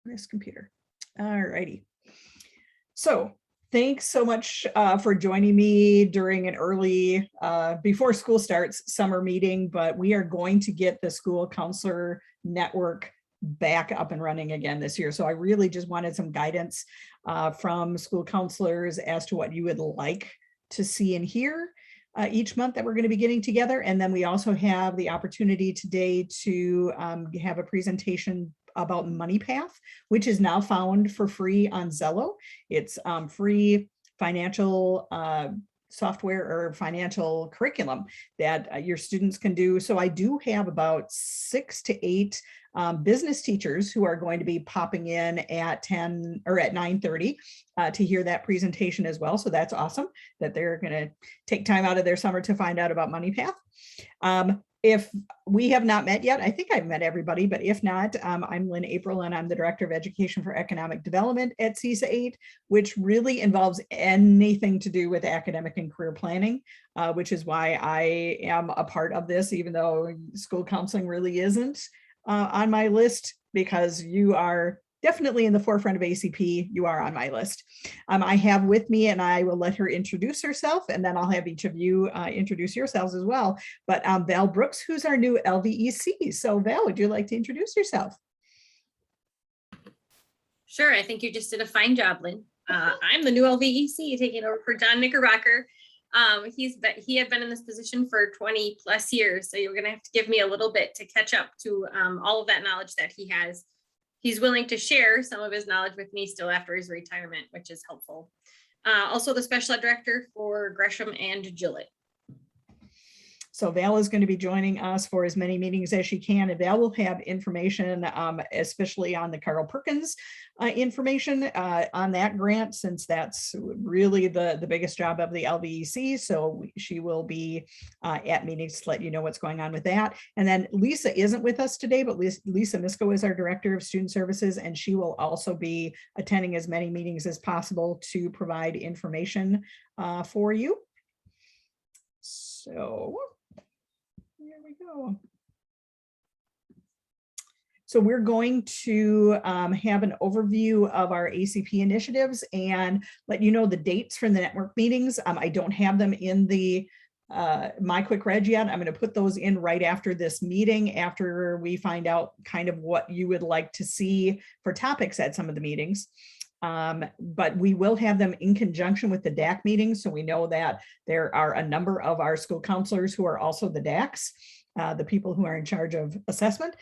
This computer. All righty. So thanks so much for joining me during an early, before school starts, summer meeting, but we are going to get the school counselor network back up and running again this year. So I really just wanted some guidance from school counselors as to what you would like to see and hear each month that we're going to be getting together. And then we also have the opportunity today to have a presentation about MoneyPath, which is now found for free on Zello. It's free financial software or financial curriculum that your students can do. So I do have about 6 to 8 business teachers who are going to be popping in at 10 or at 9:30 to hear that presentation as well. So that's awesome that they're going to take time out of their summer to find out about MoneyPath. If we have not met yet, I think I've met everybody, but if not, I'm Lynn April and I'm the Director of Education for Economic Development at CESA 8, which really involves anything to do with academic and career planning, which is why I am a part of this, even though school counseling really isn't on my list, because you are definitely in the forefront of ACP. You are on my list. I have with me, and I will let her introduce herself, and then I'll have each of you introduce yourselves as well. But Val Brooks, who's our new LVEC. So Val, would you like to introduce yourself? Sure, I think you just did a fine job, Lynn. I'm the new LVEC taking over for John Knickerbocker. He had been in this position for 20 plus years, so you're gonna have to give me a little bit to catch up to all of that knowledge that he has. He's willing to share some of his knowledge with me still after his retirement, which is helpful. Also the special ed director for Gresham and Gillett. So Val is going to be joining us for as many meetings as she can, and Val will have information, especially on the Carl Perkins information on that grant, since that's really the biggest job of the LVEC. So she will be at meetings to let you know what's going on with that. And then Lisa isn't with us today, but Lisa Misko is our Director of Student Services, and she will also be attending as many meetings as possible to provide information for you. So here we go. So we're going to have an overview of our ACP initiatives and let you know the dates for the network meetings. I don't have them in the My Quick Reg yet. I'm going to put those in right after this meeting, after we find out kind of what you would like to see for topics at some of the meetings. But we will have them in conjunction with the DAC meetings. So we know that there are a number of our school counselors who are also the DACs, the people who are in charge of assessment.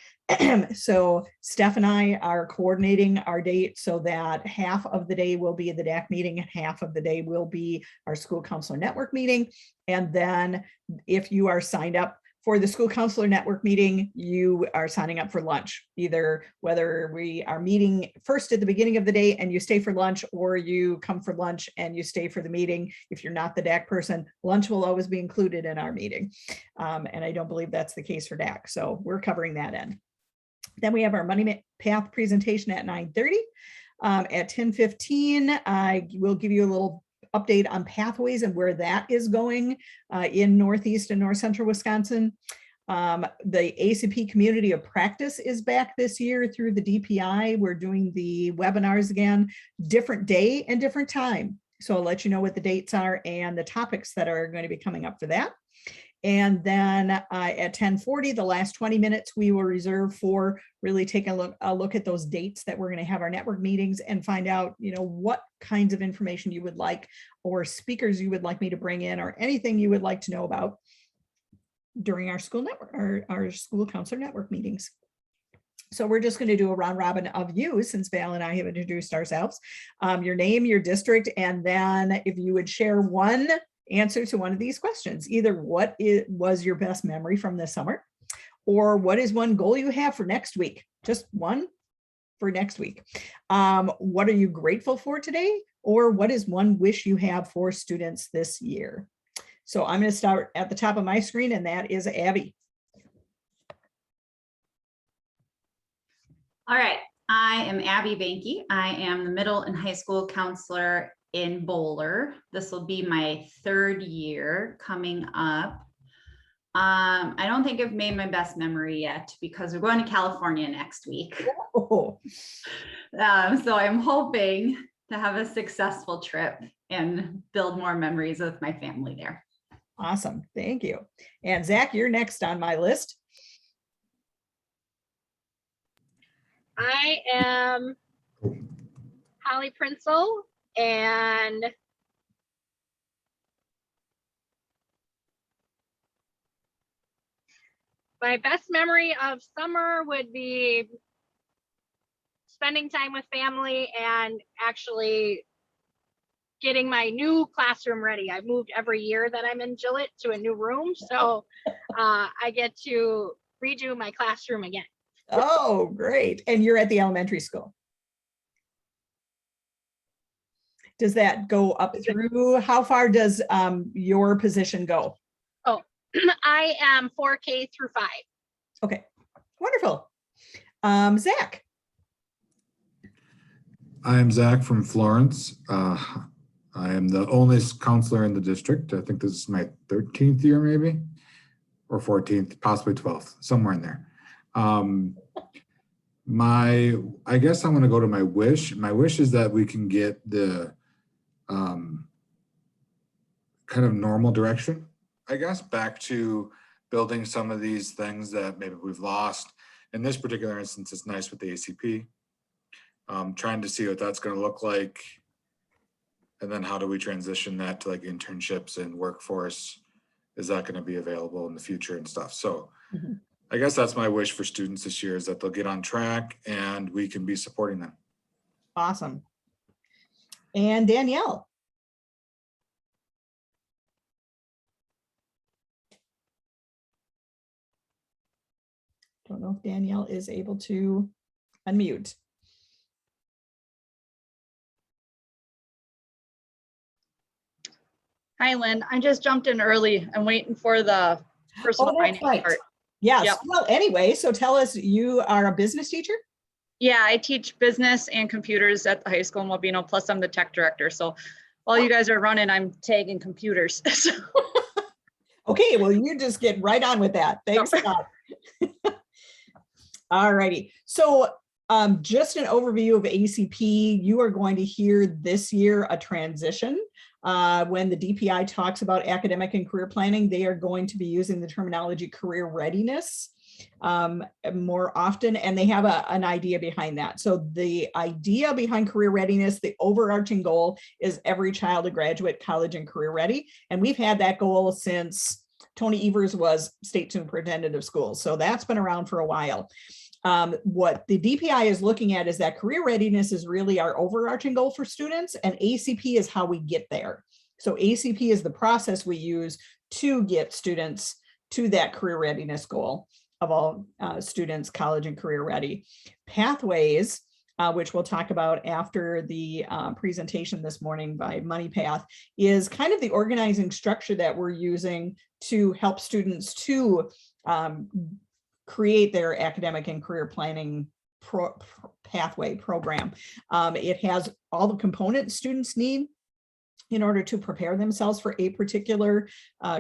So Steph and I are coordinating our date so that half of the day will be the DAC meeting and half of the day will be our school counselor network meeting. And then if you are signed up for the school counselor network meeting, you are signing up for lunch, either whether we are meeting first at the beginning of the day and you stay for lunch, or you come for lunch and you stay for the meeting. If you're not the DAC person, lunch will always be included in our meeting. And I don't believe that's the case for DAC. So we're covering that end. Then we have our MoneyPath presentation at 9:30. At 10:15, I will give you a little update on pathways and where that is going in Northeast and North Central Wisconsin. The ACP Community of Practice is back this year through the DPI. We're doing the webinars again, different day and different time. So I'll let you know what the dates are and the topics that are going to be coming up for that. And then at 10:40, the last 20 minutes, we will reserve for really taking a look at those dates that we're going to have our network meetings and find out, what kinds of information you would like, or speakers you would like me to bring in, or anything you would like to know about during our school network, our school counselor network meetings. So we're just going to do a round robin of you, since Val and I have introduced ourselves, your name, your district, and then if you would share one answer to one of these questions, either what was your best memory from this summer, or what is one goal you have for next week? Just one for next week. What are you grateful for today? Or what is one wish you have for students this year? So I'm going to start at the top of my screen, and that is Abby. All right, I am Abby Banky. I am the middle and high school counselor in Bowler. This will be my 3rd year coming up. I don't think I've made my best memory yet because we're going to California next week. Oh. So I'm hoping to have a successful trip and build more memories with my family there. Awesome. Thank you. And Zach, you're next on my list. I am Holly Prinzel, and my best memory of summer would be spending time with family and actually getting my new classroom ready. I've moved every year that I'm in Gillette to a new room, so I get to redo my classroom again. Oh, great. And you're at the elementary school. Does that go up through, how far does your position go? Oh, I am 4K through 5. Okay, wonderful. Zach. I am Zach from Florence. I am the only counselor in the district. I think this is my 13th year maybe, or 14th, possibly 12th, somewhere in there. I guess I'm gonna go to my wish. My wish is that we can get the kind of normal direction, I guess, back to building some of these things that maybe we've lost. In this particular instance, it's nice with the ACP. Trying to see what that's going to look like. And then how do we transition that to like internships and workforce? Is that going to be available in the future and stuff? So I guess that's my wish for students this year, is that they'll get on track and we can be supporting them. Awesome. And Danielle. Don't know if Danielle is able to unmute. Hi, Lynn. I just jumped in early. I'm waiting for the personal finance part. Yes. Yep. Well, anyway, so tell us, you are a business teacher? Yeah, I teach business and computers at the high school in Wabeno, plus I'm the tech director. So while you guys are running, I'm tagging computers. Okay, well, you just get right on with that. Thanks a lot. All righty. So just an overview of ACP. You are going to hear this year a transition. When the DPI talks about academic and career planning, they are going to be using the terminology career readiness more often, and they have an idea behind that. So the idea behind career readiness, the overarching goal is every child to graduate college and career ready. And we've had that goal since Tony Evers was state superintendent of schools. So that's been around for a while. What the DPI is looking at is that career readiness is really our overarching goal for students, and ACP is how we get there. So ACP is the process we use to get students to that career readiness goal of all students, college and career ready. Pathways, which we'll talk about after the presentation this morning by MoneyPath, is kind of the organizing structure that we're using to help students to create their academic and career planning pathway program. It has all the components students need in order to prepare themselves for a particular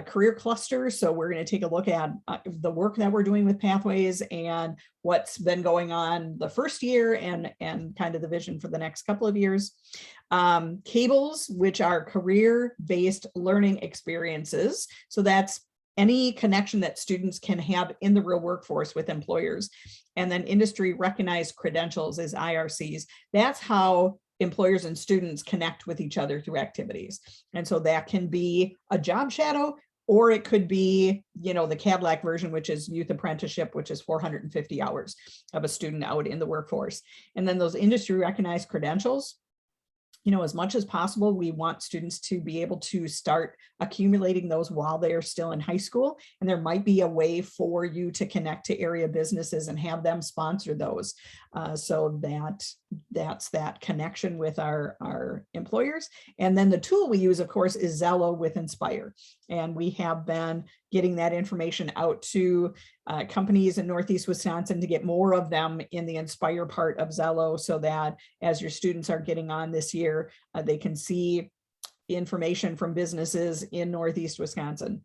career cluster. So we're going to take a look at the work that we're doing with Pathways and what's been going on the first year and kind of the vision for the next couple of years. Cables, which are career-based learning experiences. So that's any connection that students can have in the real workforce with employers. And then industry recognized credentials is IRCs. That's how employers and students connect with each other through activities. And so that can be a job shadow, or it could be, you know, the CABLAC version, which is youth apprenticeship, which is 450 hours of a student out in the workforce. And then those industry recognized credentials, you know, as much as possible, we want students to be able to start accumulating those while they are still in high school. And there might be a way for you to connect to area businesses and have them sponsor those. So that's that connection with our employers. And then the tool we use, of course, is Zello with Inspire. And we have been getting that information out to companies in Northeast Wisconsin to get more of them in the Inspire part of Zello, so that as your students are getting on this year, they can see information from businesses in Northeast Wisconsin.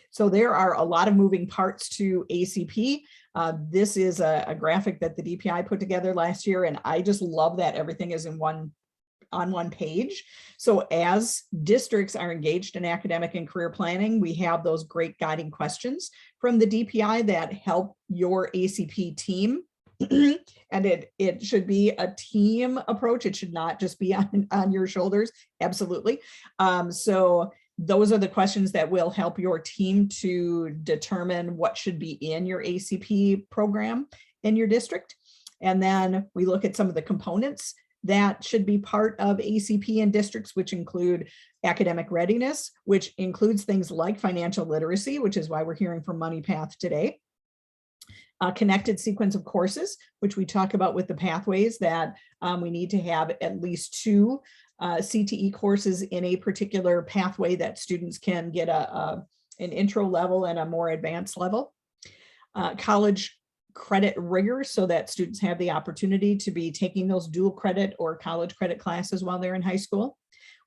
So there are a lot of moving parts to ACP. This is a graphic that the DPI put together last year, and I just love that everything is on one page. So as districts are engaged in academic and career planning, we have those great guiding questions from the DPI that help your ACP team. And it should be a team approach. It should not just be on your shoulders. Absolutely. So those are the questions that will help your team to determine what should be in your ACP program in your district. And then we look at some of the components that should be part of ACP in districts, which include academic readiness, which includes things like financial literacy, which is why we're hearing from MoneyPath today. Connected sequence of courses, which we talk about with the pathways, that we need to have at least 2 CTE courses in a particular pathway that students can get an intro level and a more advanced level. College credit rigor, so that students have the opportunity to be taking those dual credit or college credit classes while they're in high school.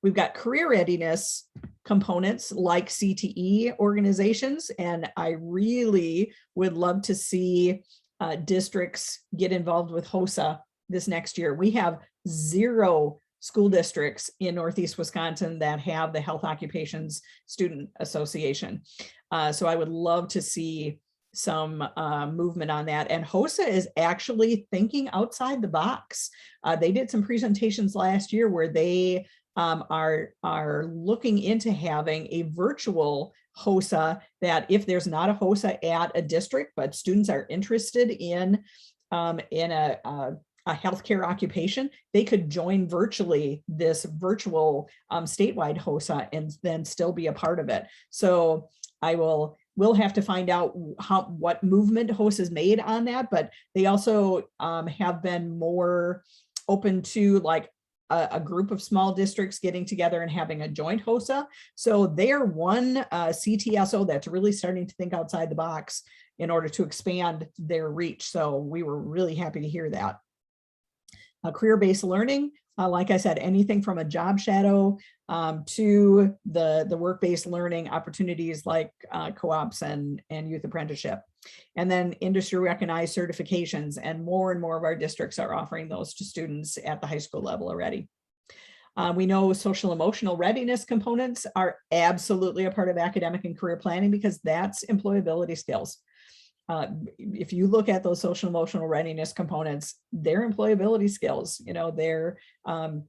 We've got career readiness components like CTE organizations, and I really would love to see districts get involved with HOSA this next year. We have 0 school districts in Northeast Wisconsin that have the Health Occupations Student Association. So I would love to see some movement on that. And HOSA is actually thinking outside the box. They did some presentations last year where they are looking into having a virtual HOSA, that if there's not a HOSA at a district, but students are interested in a healthcare occupation, they could join virtually this virtual statewide HOSA and then still be a part of it. So we'll have to find out what movement HOSA has made on that, but they also have been more open to like a group of small districts getting together and having a joint HOSA. So they're one CTSO that's really starting to think outside the box in order to expand their reach. So we were really happy to hear that. Career-based learning, like I said, anything from a job shadow to the work-based learning opportunities like co-ops and youth apprenticeship. And then industry recognized certifications, and more of our districts are offering those to students at the high school level already. We know social emotional readiness components are absolutely a part of academic and career planning, because that's employability skills. If you look at those social emotional readiness components, they're employability skills, they're, and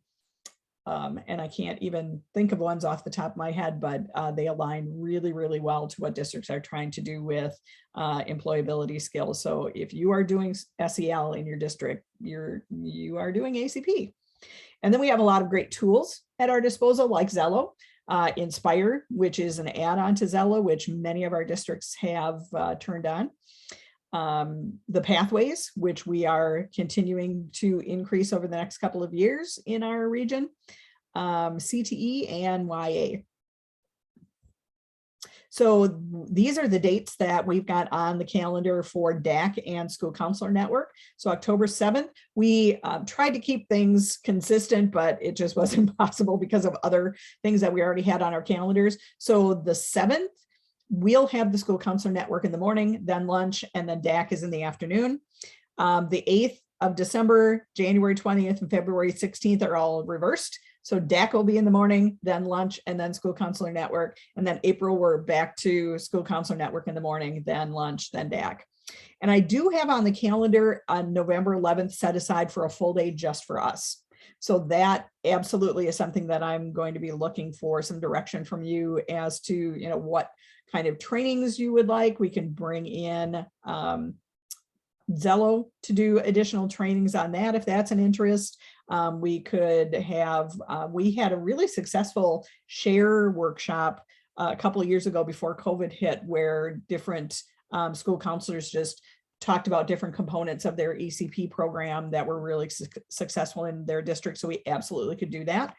I can't even think of ones off the top of my head, but they align really, really well to what districts are trying to do with employability skills. So if you are doing SEL in your district, you are doing ACP. And then we have a lot of great tools at our disposal, like Zello. Inspire, which is an add-on to Zello, which many of our districts have turned on. The pathways, which we are continuing to increase over the next couple of years in our region, CTE and YA. So these are the dates that we've got on the calendar for DAC and School Counselor Network. So October 7th, we tried to keep things consistent, but it just wasn't possible because of other things that we already had on our calendars. So the 7th, we'll have the School Counselor Network in the morning, then lunch, and then DAC is in the afternoon. The 8th of December, January 20th, and February 16th are all reversed. So DAC will be in the morning, then lunch, and then School Counselor Network. And then April, we're back to School Counselor Network in the morning, then lunch, then DAC. And I do have on the calendar on November 11th set aside for a full day just for us. So that absolutely is something that I'm going to be looking for some direction from you as to, what kind of trainings you would like. We can bring in Zello to do additional trainings on that if that's an interest. We could have, we had a really successful share workshop a couple of years ago before COVID hit, where different school counselors just talked about different components of their ECP program that were really successful in their district. So we absolutely could do that.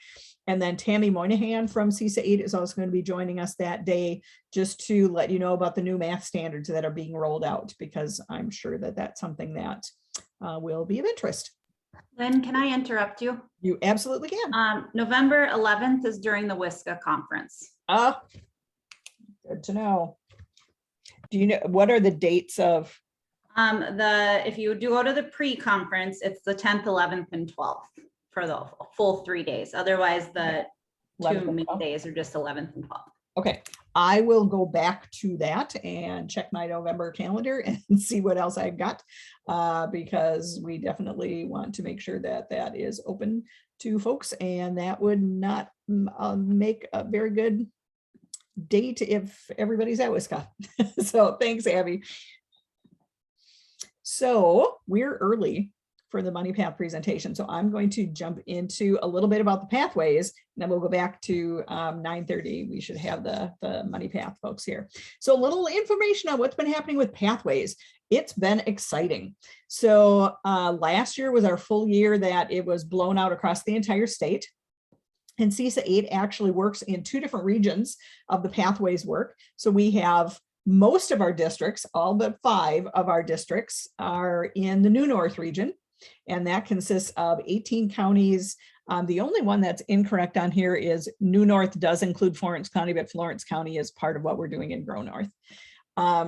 And then Tammy Moynihan from CESA 8 is also going to be joining us that day, just to let you know about the new math standards that are being rolled out, because I'm sure that that's something that will be of interest. Lynn, can I interrupt you? You absolutely can. November 11th is during the WISCA conference. Good to know. Do you know what are the dates of If you do go to the pre-conference, it's the 10th, 11th, and 12th for the full 3 days. Otherwise, the 11th two and main 12th. days are just 11th and 12th. Okay, I will go back to that and check my November calendar and see what else I've got, because we definitely want to make sure that that is open to folks, and that would not make a very good date if everybody's at WISCA. So thanks, Abby. So we're early for the money path presentation. So I'm going to jump into a little bit about the pathways, and then we'll go back to 9:30. We should have the money path folks here. So a little information on what's been happening with pathways. It's been exciting. So last year was our full year that it was blown out across the entire state. And CESA 8 actually works in 2 different regions of the pathways work. So we have most of our districts, all but 5 of our districts are in the New North region. And that consists of 18 counties. The only one that's incorrect on here is New North does include Florence County, but Florence County is part of what we're doing in Grow North.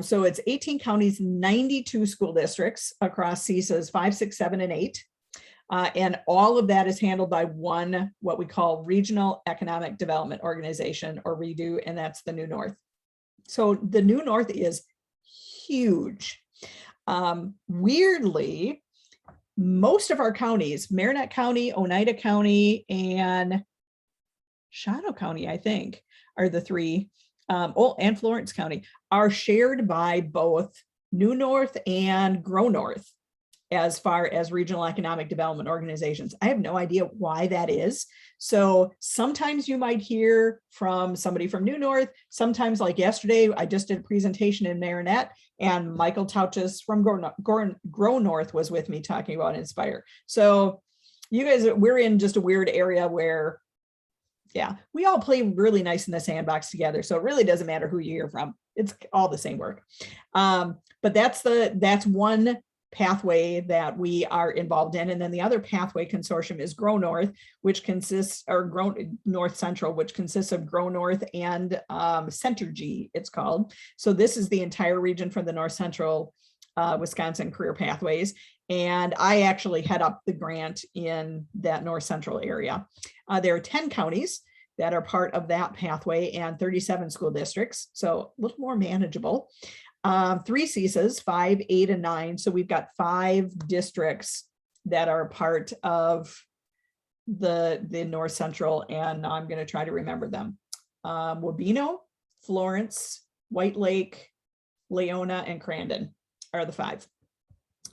So it's 18 counties, 92 school districts across CESAs 5, 6, 7, and 8. And all of that is handled by one, what we call Regional Economic Development Organization, or REDO, and that's the New North. So the New North is huge. Weirdly, most of our counties, Marinette County, Oneida County, and Shawano County, I think, are the 3, and Florence County, are shared by both New North and Grow North as far as regional economic development organizations. I have no idea why that is. So sometimes you might hear from somebody from New North. Sometimes, like yesterday, I just did a presentation in Marinette, and Michael Tauchus from Grow North was with me talking about Inspire. So you guys, we're in just a weird area where, yeah, we all play really nice in the sandbox together. So it really doesn't matter who you hear from. It's all the same work. But that's one pathway that we are involved in. And then the other pathway consortium is Grow North, which consists, or Grow North Central, which consists of Grow North and Centergy, it's called. So this is the entire region from the North Central Wisconsin Career Pathways. And I actually head up the grant in that North Central area. There are 10 counties that are part of that pathway and 37 school districts, so a little more manageable. 3 CESAs, 5, 8, and 9. So we've got 5 districts that are part of the North Central, and I'm going to try to remember them. Wabeno, Florence, White Lake, Leona, and Crandon are the 5.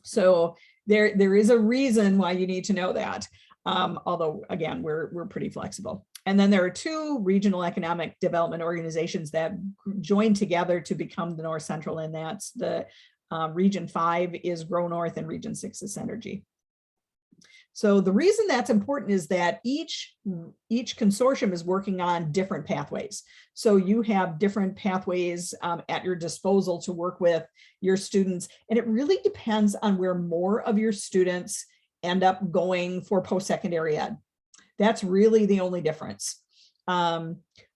So there is a reason why you need to know that. Although again, we're pretty flexible. And then there are 2 regional economic development organizations that join together to become the North Central, and that's the Region 5 is Grow North and Region 6 is Centergy. So the reason that's important is that each consortium is working on different pathways. So you have different pathways at your disposal to work with your students, and it really depends on where more of your students end up going for post-secondary ed. That's really the only difference.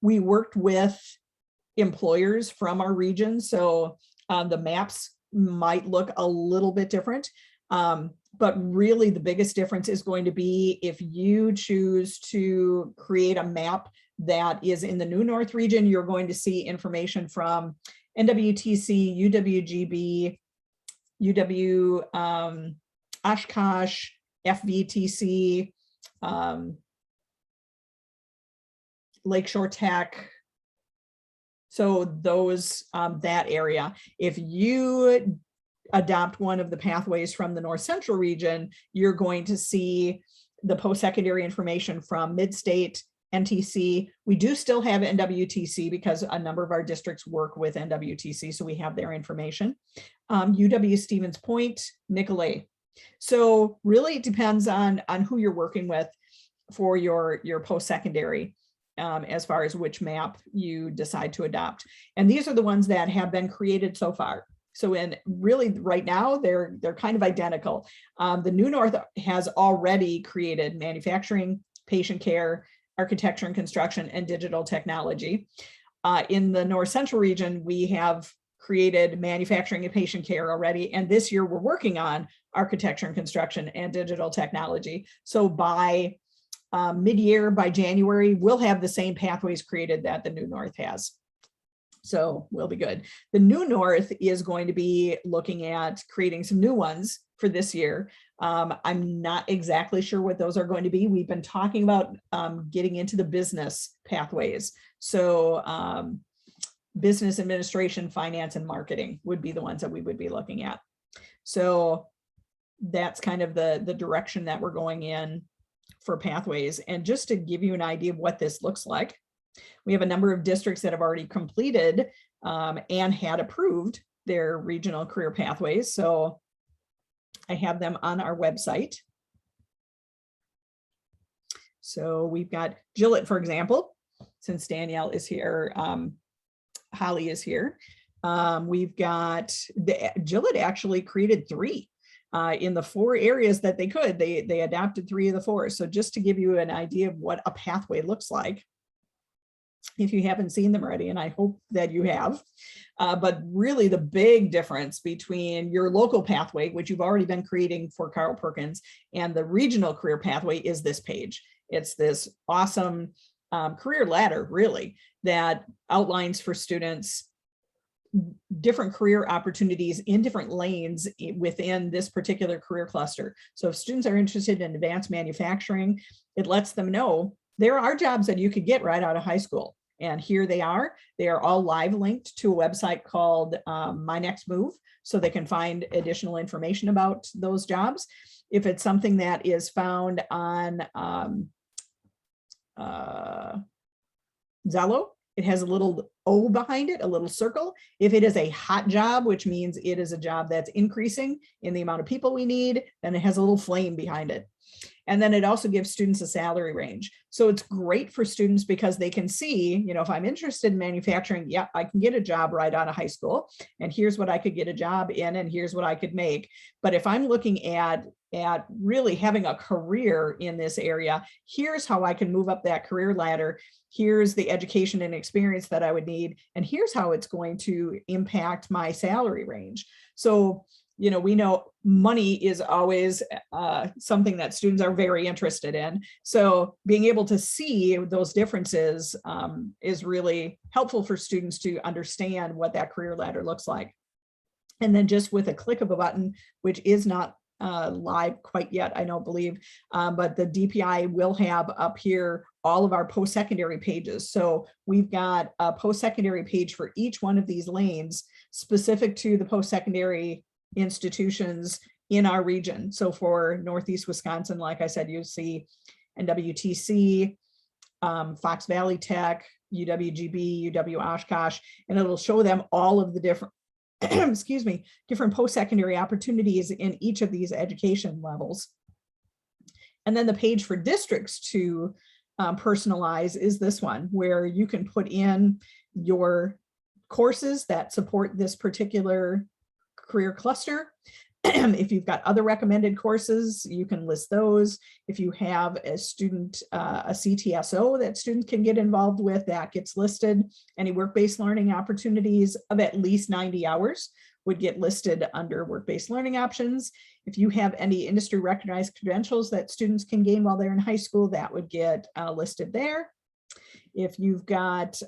We worked with employers from our region, so the maps might look a little bit different, but really the biggest difference is going to be if you choose to create a map that is in the New North region, you're going to see information from NWTC, UWGB, UW Oshkosh, FVTC, Lakeshore Tech. So those, that area, if you adopt one of the pathways from the North Central region, you're going to see the post-secondary information from Midstate, NTC. We do still have NWTC because a number of our districts work with NWTC, so we have their information. UW Stevens Point, Nicolet. So really it depends on who you're working with for your post-secondary as far as which map you decide to adopt. And these are the ones that have been created so far. So in really right now, they're kind of identical. The New North has already created manufacturing, patient care, architecture and construction, and digital technology. In the North Central region, we have created manufacturing and patient care already. And this year we're working on architecture and construction and digital technology. So by mid-year, by January, we'll have the same pathways created that the New North has. So we'll be good. The New North is going to be looking at creating some new ones for this year. I'm not exactly sure what those are going to be. We've been talking about getting into the business pathways. So business administration, finance, and marketing would be the ones that we would be looking at. So that's kind of the direction that we're going in for pathways. And just to give you an idea of what this looks like, we have a number of districts that have already completed and had approved their regional career pathways. So I have them on our website. So we've got Gillette, for example, since Danielle is here, Holly is here. We've got Gillette actually created 3 in the 4 areas that they could. They adopted 3 of the 4. So just to give you an idea of what a pathway looks like, if you haven't seen them already, and I hope that you have. But really the big difference between your local pathway, which you've already been creating for Carl Perkins, and the regional career pathway is this page. It's this awesome career ladder, really, that outlines for students different career opportunities in different lanes within this particular career cluster. So if students are interested in advanced manufacturing, it lets them know there are jobs that you could get right out of high school. And here they are. They are all live linked to a website called My Next Move, so they can find additional information about those jobs. If it's something that is found on Zello, it has a little O behind it, a little circle. If it is a hot job, which means it is a job that's increasing in the amount of people we need, then it has a little flame behind it. And then it also gives students a salary range. So it's great for students because they can see, you know, if I'm interested in manufacturing, yeah, I can get a job right out of high school. And here's what I could get a job in, and here's what I could make. But if I'm looking at really having a career in this area, here's how I can move up that career ladder. Here's the education and experience that I would need. And here's how it's going to impact my salary range. So, you know, we know money is always something that students are very interested in. So being able to see those differences is really helpful for students to understand what that career ladder looks like. And then just with a click of a button, which is not live quite yet, I don't believe, but the DPI will have up here all of our post-secondary pages. So we've got a post-secondary page for each one of these lanes specific to the post-secondary institutions in our region. So for Northeast Wisconsin, like I said, you see NWTC, Fox Valley Tech, UWGB, UW Oshkosh, and it'll show them all of the different excuse me, different post-secondary opportunities in each of these education levels. And then the page for districts to personalize is this one, where you can put in your courses that support this particular career cluster. If you've got other recommended courses, you can list those. If you have a student, a CTSO that students can get involved with, that gets listed. Any work-based learning opportunities of at least 90 hours would get listed under work-based learning options. If you have any industry recognized credentials that students can gain while they're in high school, that would get listed there. If you've got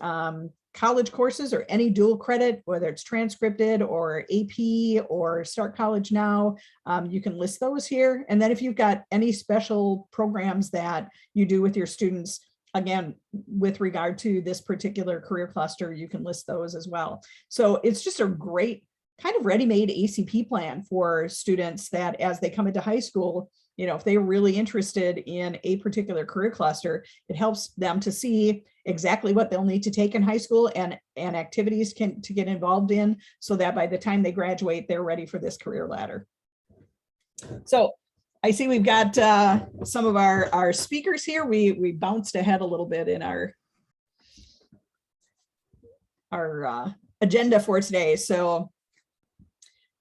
college courses or any dual credit, whether it's transcripted or AP or Start College Now, you can list those here. And then if you've got any special programs that you do with your students, again, with regard to this particular career cluster, you can list those as well. So it's just a great kind of ready-made ACP plan for students that as they come into high school, you know, if they're really interested in a particular career cluster, it helps them to see exactly what they'll need to take in high school and activities to get involved in, so that by the time they graduate, they're ready for this career ladder. So I see we've got some of our speakers here. We bounced ahead a little bit in our agenda for today. So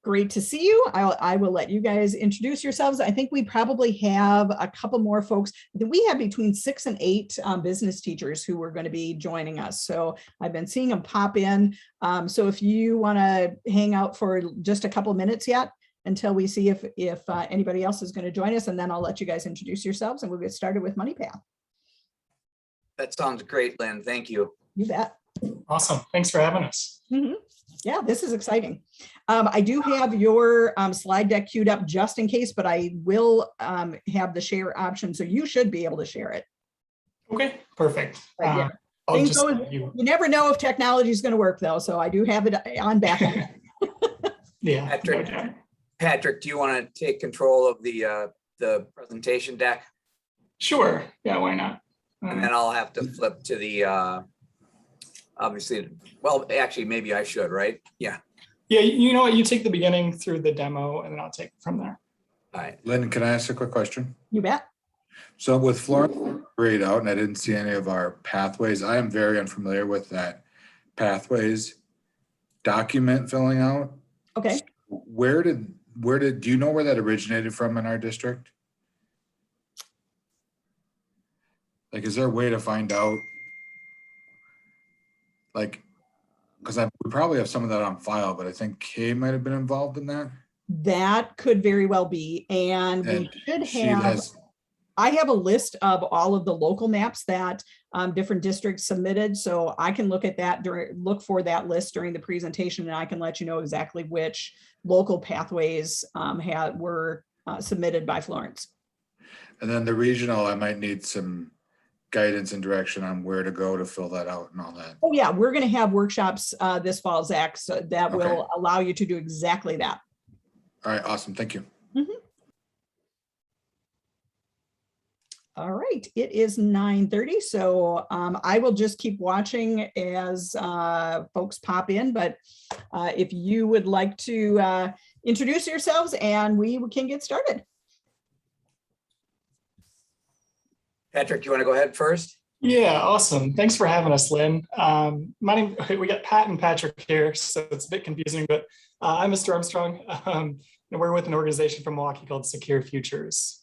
Great to see you. I will let you guys introduce yourselves. I think we probably have a couple more folks. We have between 6 and 8 business teachers who are going to be joining us. So I've been seeing them pop in. So if you want to hang out for just a couple minutes yet until we see if anybody else is going to join us, and then I'll let you guys introduce yourselves and we'll get started with MoneyPath. That sounds great, Lynn. Thank you. You bet. Awesome. Thanks for having us. Yeah, this is exciting. I do have your slide deck queued up just in case, but I will have the share option, so you should be able to share it. Okay, perfect. But yeah, I'll things just go- let you. You never know if technology is going to work though, so I do have it on backup. Yeah. Patrick. no doubt. Patrick, do you want to take control of the presentation deck? Sure. Yeah, why not? And then I'll have to flip to the, obviously, well, actually, maybe I should, right? Yeah. Yeah, you know what? You take the beginning through the demo and then I'll take it from there. All right. Lynn, can I ask a quick question? You bet. So with Florence grayed out and I didn't see any of our pathways, I am very unfamiliar with that pathways document filling out. Okay. Where did, do you know where that originated from in our district? Like, is there a way to find out? Like, because we probably have some of that on file, but I think Kay might have been involved in that. That could very well be. And we And should she have, has, I have a list of all of the local maps that different districts submitted. So I can look at that look for that list during the presentation, and I can let you know exactly which local pathways were submitted by Florence. and then the regional, I might need some guidance and direction on where to go to fill that out and all that. Oh yeah, we're going to have workshops this fall, Zach, so that Okay. will allow you to do exactly that. All right, awesome. Thank you. All right, it is 9:30, so I will just keep watching as folks pop in, but if you would like to introduce yourselves and we can get started. Patrick, you want to go ahead first? Yeah, awesome. Thanks for having us, Lynn. We got Pat and Patrick here, so it's a bit confusing, but I'm Mr. Armstrong. And we're with an organization from Milwaukee called Secure Futures.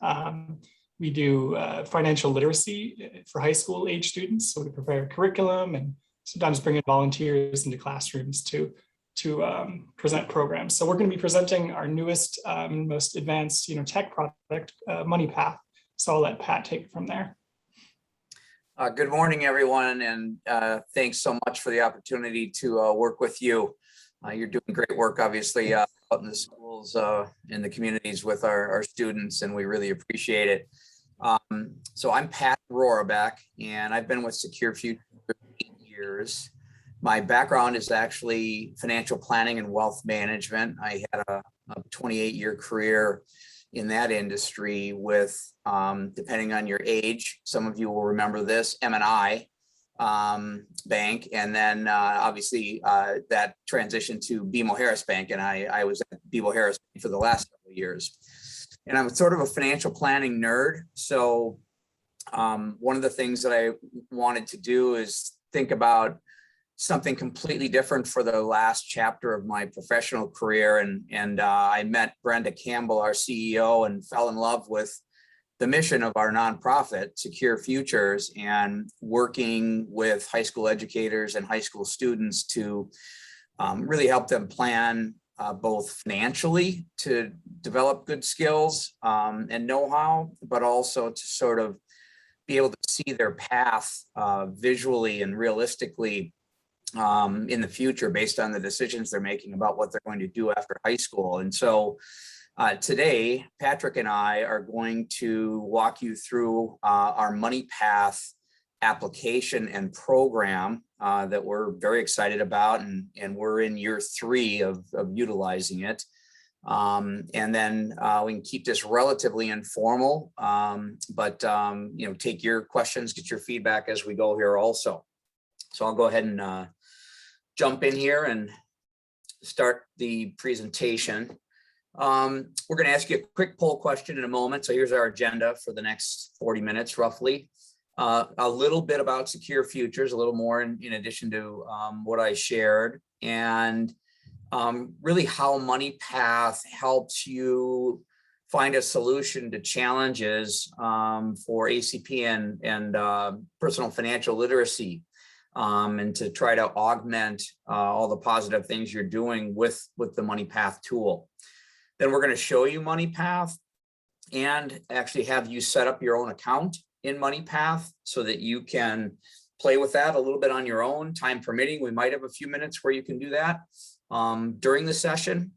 We do financial literacy for high school age students. So we prepare curriculum and sometimes bring in volunteers into classrooms to present programs. So we're going to be presenting our newest, most advanced, tech product, MoneyPath. So I'll let Pat take it from there. Good morning, everyone, and thanks so much for the opportunity to work with you. You're doing great work, obviously, out in the schools, in the communities with our students, and we really appreciate it. So I'm Pat Rohraback, and I've been with Secure Futures for 8 years. My background is actually financial planning and wealth management. I had a 28-year career in that industry with, depending on your age, some of you will remember this, M&I Bank, and then obviously that transitioned to BMO Harris Bank, and I was at BMO Harris Bank for the last couple of years. And I'm sort of a financial planning nerd, so one of the things that I wanted to do is think about something completely different for the last chapter of my professional career. And I met Brenda Campbell, our CEO, and fell in love with the mission of our nonprofit, Secure Futures, and working with high school educators and high school students to really help them plan both financially to develop good skills and know-how, but also to sort of be able to see their path visually and realistically in the future based on the decisions they're making about what they're going to do after high school. And so today, Patrick and I are going to walk you through our MoneyPath application and program that we're very excited about, and we're in year 3 of utilizing it. And then we can keep this relatively informal, but take your questions, get your feedback as we go here also. So I'll go ahead and jump in here and start the presentation. We're going to ask you a quick poll question in a moment. So here's our agenda for the next 40 minutes, roughly. A little bit about Secure Futures, a little more in addition to what I shared. And really how MoneyPath helps you find a solution to challenges for ACP and personal financial literacy, and to try to augment all the positive things you're doing with the MoneyPath tool. Then we're going to show you MoneyPath and actually have you set up your own account in MoneyPath so that you can play with that a little bit on your own, time permitting. We might have a few minutes where you can do that during the session.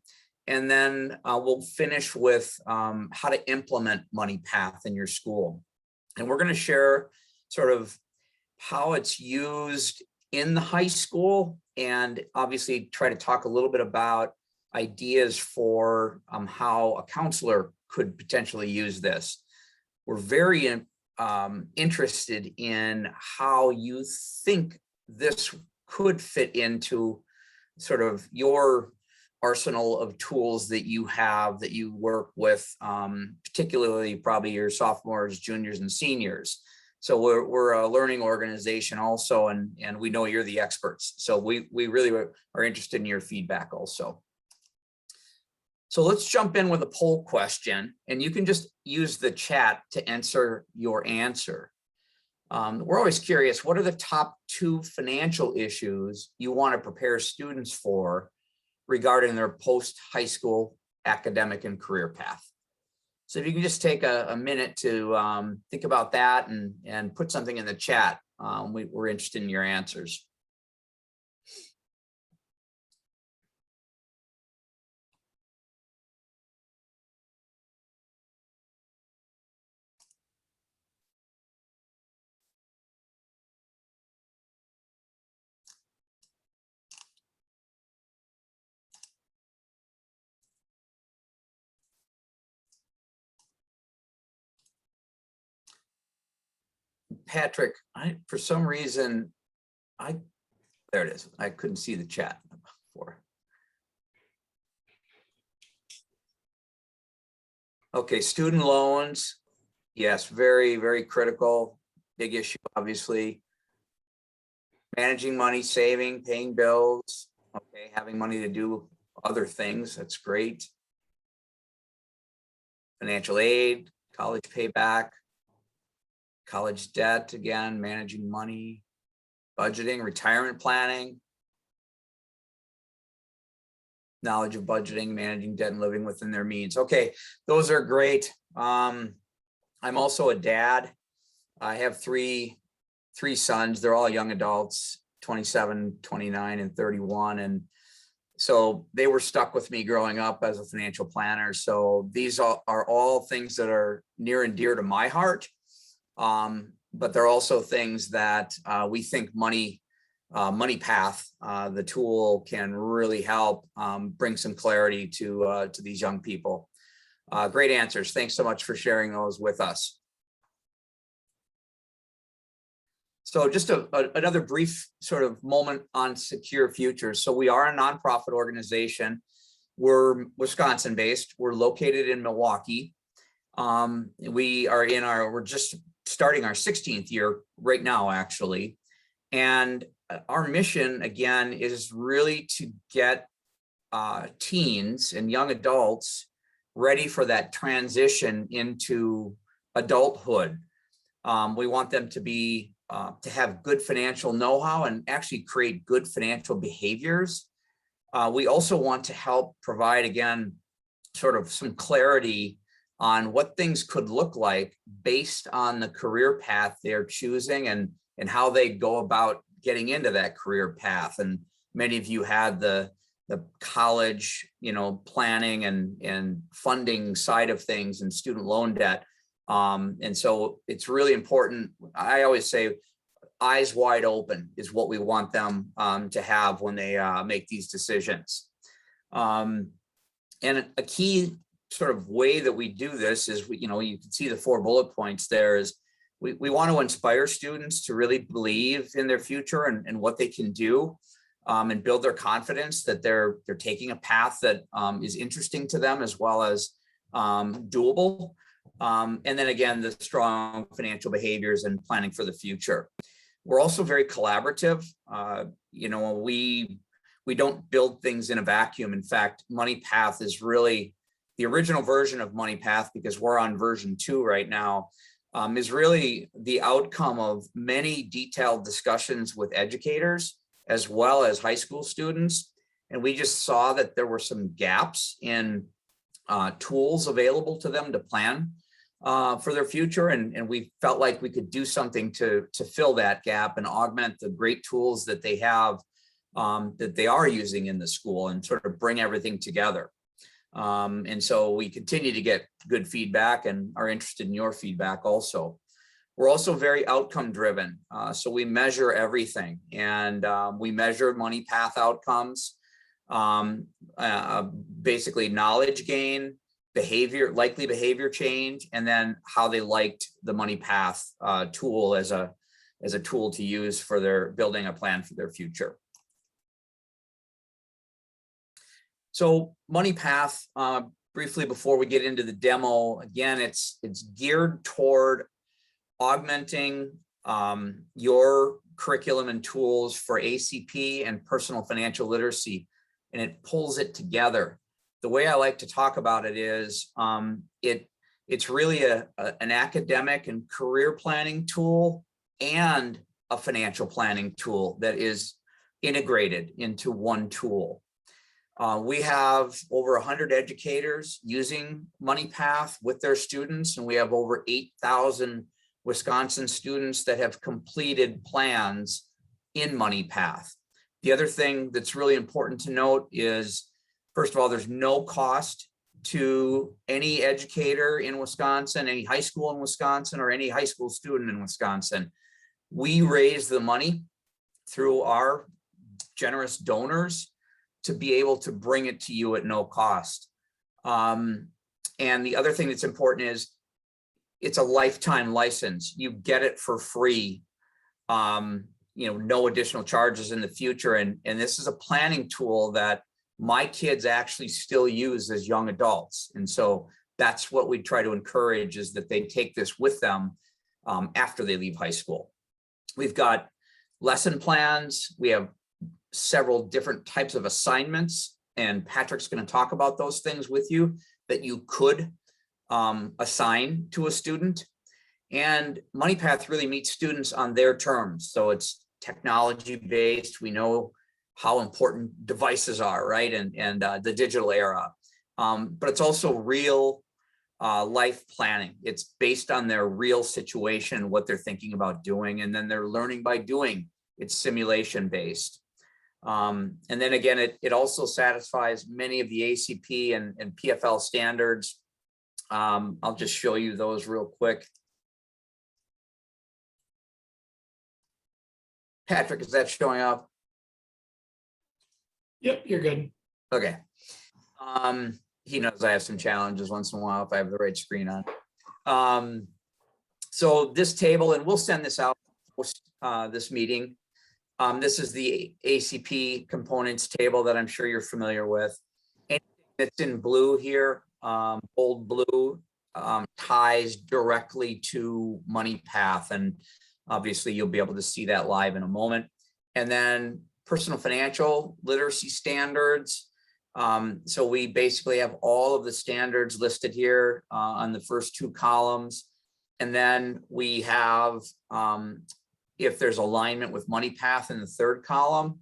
And then we'll finish with how to implement MoneyPath in your school. And we're going to share sort of how it's used in the high school, and obviously try to talk a little bit about ideas for how a counselor could potentially use this. We're very interested in how you think this could fit into sort of your arsenal of tools that you have, that you work with, particularly probably your sophomores, juniors, and seniors. So we're a learning organization also, and we know you're the experts. So we really are interested in your feedback also. So let's jump in with a poll question, and you can just use the chat to answer your answer. We're always curious, what are the top 2 financial issues you want to prepare students for regarding their post-high school academic and career path? So if you can just take a minute to think about that and put something in the chat, we're interested in your answers. Patrick, for some reason, there it is. I couldn't see the chat before. Okay, student loans. Yes, very, very critical. Big issue, obviously. Managing money, saving, paying bills. Okay, having money to do other things. That's great. Financial aid, college payback. College debt, again, managing money, budgeting, retirement planning, knowledge of budgeting, managing debt, and living within their means. Okay, those are great. I'm also a dad. I have three sons. They're all young adults, 27, 29, and 31. And so they were stuck with me growing up as a financial planner. So these are all things that are near and dear to my heart. But they're also things that we think MoneyPath, the tool, can really help bring some clarity to these young people. Great answers. Thanks so much for sharing those with us. So just another brief sort of moment on Secure Futures. So we are a nonprofit organization. We're Wisconsin-based. We're located in Milwaukee. We're just starting our 16th year right now, actually. And our mission, again, is really to get teens and young adults ready for that transition into adulthood. We want them to have good financial know-how and actually create good financial behaviors. We also want to help provide, again, sort of some clarity on what things could look like based on the career path they're choosing and how they go about getting into that career path. And many of you had the college, planning and funding side of things and student loan debt. And so it's really important. I always say eyes wide open is what we want them to have when they make these decisions. And a key sort of way that we do this is, you can see the 4 bullet points there, is we want to inspire students to really believe in their future and what they can do, and build their confidence that they're taking a path that is interesting to them as well as doable. And then again, the strong financial behaviors and planning for the future. We're also very collaborative. we don't build things in a vacuum. In fact, MoneyPath is really the original version of MoneyPath, because we're on version 2 right now, is really the outcome of many detailed discussions with educators as well as high school students. And we just saw that there were some gaps in tools available to them to plan for their future. And we felt like we could do something to fill that gap and augment the great tools that they have, that they are using in the school, and sort of bring everything together. And so we continue to get good feedback and are interested in your feedback also. We're also very outcome driven. So we measure everything, and we measure MoneyPath outcomes, basically knowledge gain, behavior, likely behavior change, and then how they liked the MoneyPath tool as a tool to use for their building a plan for their future. So MoneyPath, briefly before we get into the demo, again, it's geared toward augmenting your curriculum and tools for ACP and personal financial literacy, and it pulls it together. The way I like to talk about it is it's really an academic and career planning tool and a financial planning tool that is integrated into one tool. We have over 100 educators using MoneyPath with their students, and we have over 8,000 Wisconsin students that have completed plans in MoneyPath. The other thing that's really important to note is, first of all, there's no cost to any educator in Wisconsin, any high school in Wisconsin, or any high school student in Wisconsin. We raise the money through our generous donors to be able to bring it to you at no cost. And the other thing that's important is it's a lifetime license. You get it for free, no additional charges in the future. And this is a planning tool that my kids actually still use as young adults. And so that's what we try to encourage, is that they take this with them after they leave high school. We've got lesson plans. We have several different types of assignments, and Patrick's going to talk about those things with you that you could assign to a student. And MoneyPath really meets students on their terms. So it's technology based. We know how important devices are, right? And the digital era. But it's also real life planning. It's based on their real situation, what they're thinking about doing, and then they're learning by doing. It's simulation based. And then again, it also satisfies many of the ACP and PFL standards. I'll just show you those real quick. Patrick, is that showing up? Yep, you're good. Okay. He knows I have some challenges once in a while if I have the right screen on. So this table, and we'll send this out this meeting. This is the ACP components table that I'm sure you're familiar with. Anything that's in blue here, bold blue, ties directly to MoneyPath, and obviously you'll be able to see that live in a moment. And then personal financial literacy standards. So we basically have all of the standards listed here on the first 2 columns. And then we have, if there's alignment with MoneyPath in the 3rd column,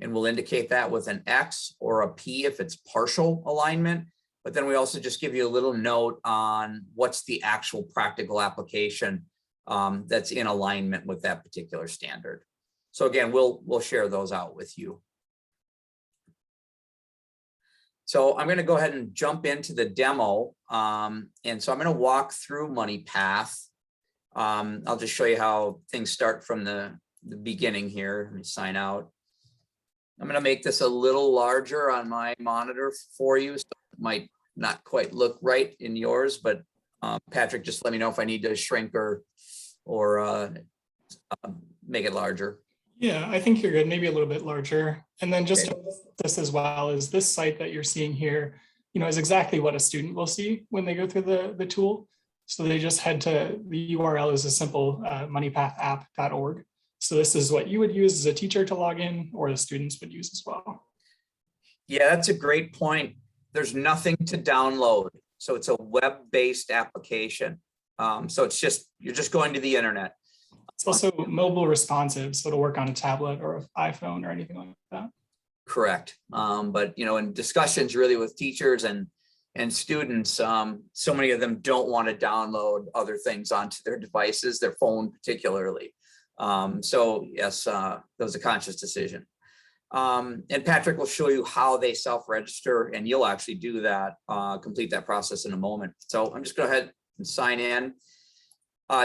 and we'll indicate that with an X or a P if it's partial alignment. But then we also just give you a little note on what's the actual practical application that's in alignment with that particular standard. So again, we'll share those out with you. So I'm going to go ahead and jump into the demo. And so I'm going to walk through MoneyPath. I'll just show you how things start from the beginning here. Let me sign out. I'm going to make this a little larger on my monitor for you. So it might not quite look right in yours, but Patrick, just let me know if I need to shrink or make it larger. Yeah, I think you're good. Maybe a little bit larger. And then just this as well, is this site that you're seeing here, is exactly what a student will see when they go through the tool. So they just head to, the URL is a simple moneypathapp.org. So this is what you would use as a teacher to log in, or the students would use as well. Yeah, that's a great point. There's nothing to download. So it's a web-based application. So it's just, you're just going to the internet. It's also mobile responsive, so it'll work on a tablet or an iPhone or anything like that. Correct. But in discussions really with teachers and students, so many of them don't want to download other things onto their devices, their phone particularly. So yes, that was a conscious decision. And Patrick will show you how they self-register, and you'll actually do that, complete that process in a moment. So I'm just going to go ahead and sign in.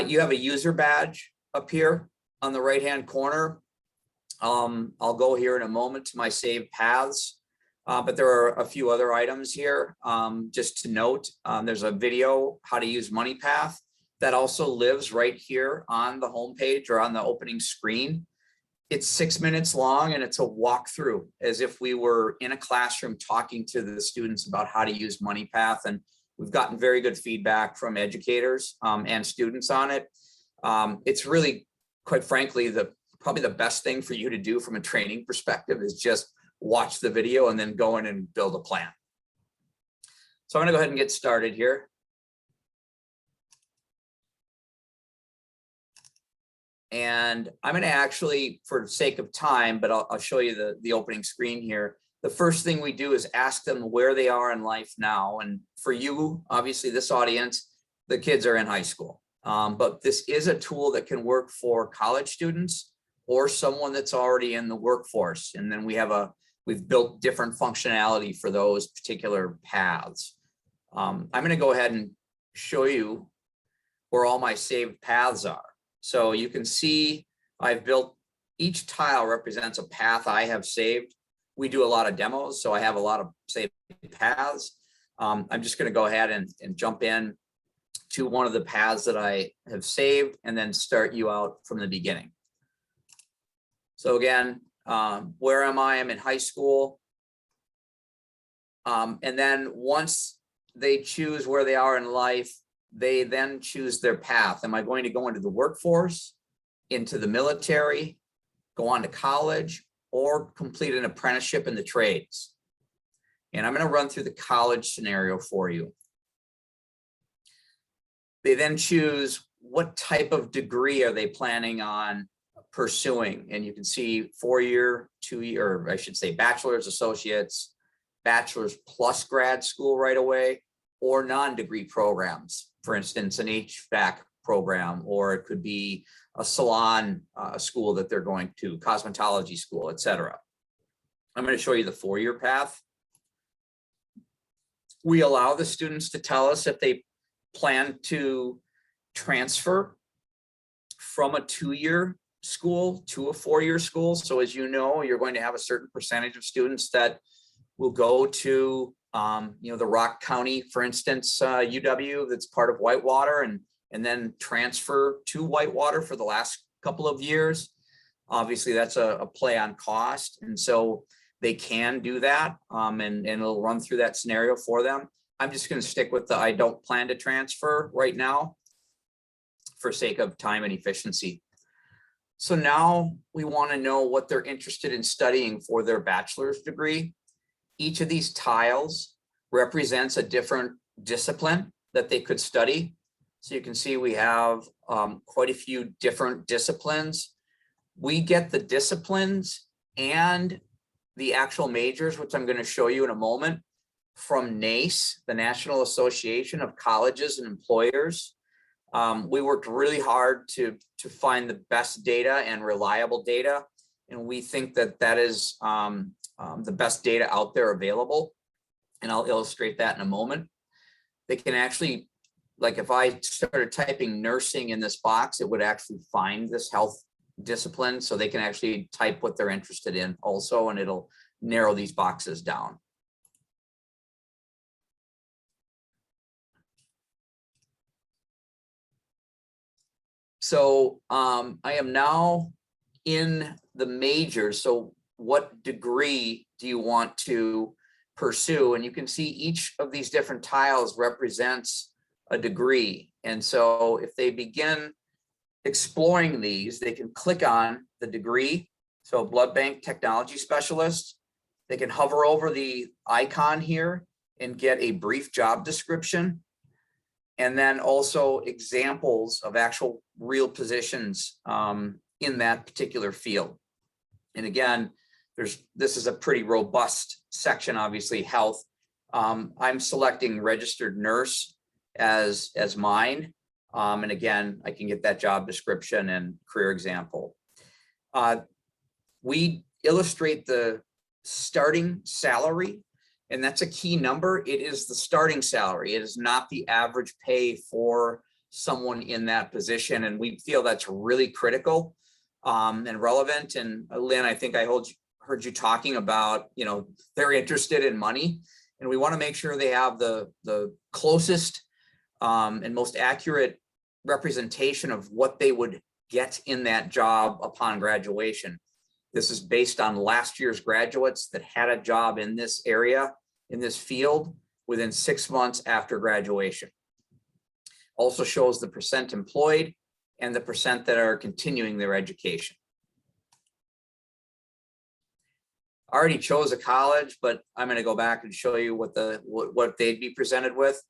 You have a user badge up here on the right-hand corner. I'll go here in a moment to my saved paths, but there are a few other items here. Just to note, there's a video, how to use MoneyPath, that also lives right here on the homepage or on the opening screen. It's 6 minutes long, and it's a walkthrough as if we were in a classroom talking to the students about how to use MoneyPath. And we've gotten very good feedback from educators and students on it. It's really, quite frankly, probably the best thing for you to do from a training perspective is just watch the video and then go in and build a plan. So I'm going to go ahead and get started here. And I'm going to actually, for the sake of time, but I'll show you the opening screen here. The first thing we do is ask them where they are in life now. And for you, obviously this audience, the kids are in high school. But this is a tool that can work for college students or someone that's already in the workforce. And then we've built different functionality for those particular paths. I'm going to go ahead and show you where all my saved paths are. So you can see I've built, each tile represents a path I have saved. We do a lot of demos, so I have a lot of saved paths. I'm just going to go ahead and jump in to one of the paths that I have saved and then start you out from the beginning. So again, where am I? I'm in high school. And then once they choose where they are in life, they then choose their path. Am I going to go into the workforce, into the military, go on to college, or complete an apprenticeship in the trades? And I'm going to run through the college scenario for you. They then choose what type of degree are they planning on pursuing. And you can see 4-year, 2-year, or I should say bachelor's, associates, bachelor's plus grad school right away, or non-degree programs. For instance, an HVAC program, or it could be a salon school that they're going to, cosmetology school, etc. I'm going to show you the 4-year path. We allow the students to tell us if they plan to transfer from a 2-year school to a 4-year school. So as you know, you're going to have a certain percentage of students that will go to the Rock County, for instance, UW, that's part of Whitewater, and then transfer to Whitewater for the last couple of years. Obviously, that's a play on cost. And so they can do that, and it'll run through that scenario for them. I'm just going to stick with the I don't plan to transfer right now for sake of time and efficiency. So now we want to know what they're interested in studying for their bachelor's degree. Each of these tiles represents a different discipline that they could study. So you can see we have quite a few different disciplines. We get the disciplines and the actual majors, which I'm going to show you in a moment, from NACE, the National Association of Colleges and Employers. We worked really hard to find the best data and reliable data, and we think that that is the best data out there available, and I'll illustrate that in a moment. They can actually, like if I started typing nursing in this box, it would actually find this health discipline, so they can actually type what they're interested in also, and it'll narrow these boxes down. So I am now in the majors. So what degree do you want to pursue? And you can see each of these different tiles represents a degree. And so if they begin exploring these, they can click on the degree. So blood bank technology specialist, They can hover over the icon here and get a brief job description. And then also examples of actual real positions in that particular field. And again, this is a pretty robust section, obviously health. I'm selecting registered nurse as mine. And again, I can get that job description and career example. We illustrate the starting salary, and that's a key number. It is the starting salary. It is not the average pay for someone in that position. And we feel that's really critical and relevant. And Lynn, I think I heard you talking about, they're interested in money, and we want to make sure they have the closest and most accurate representation of what they would get in that job upon graduation. This is based on last year's graduates that had a job in this area, in this field, within 6 months after graduation. Also shows the percent employed and the percent that are continuing their education. I already chose a college, but I'm going to go back and show you what they'd be presented with.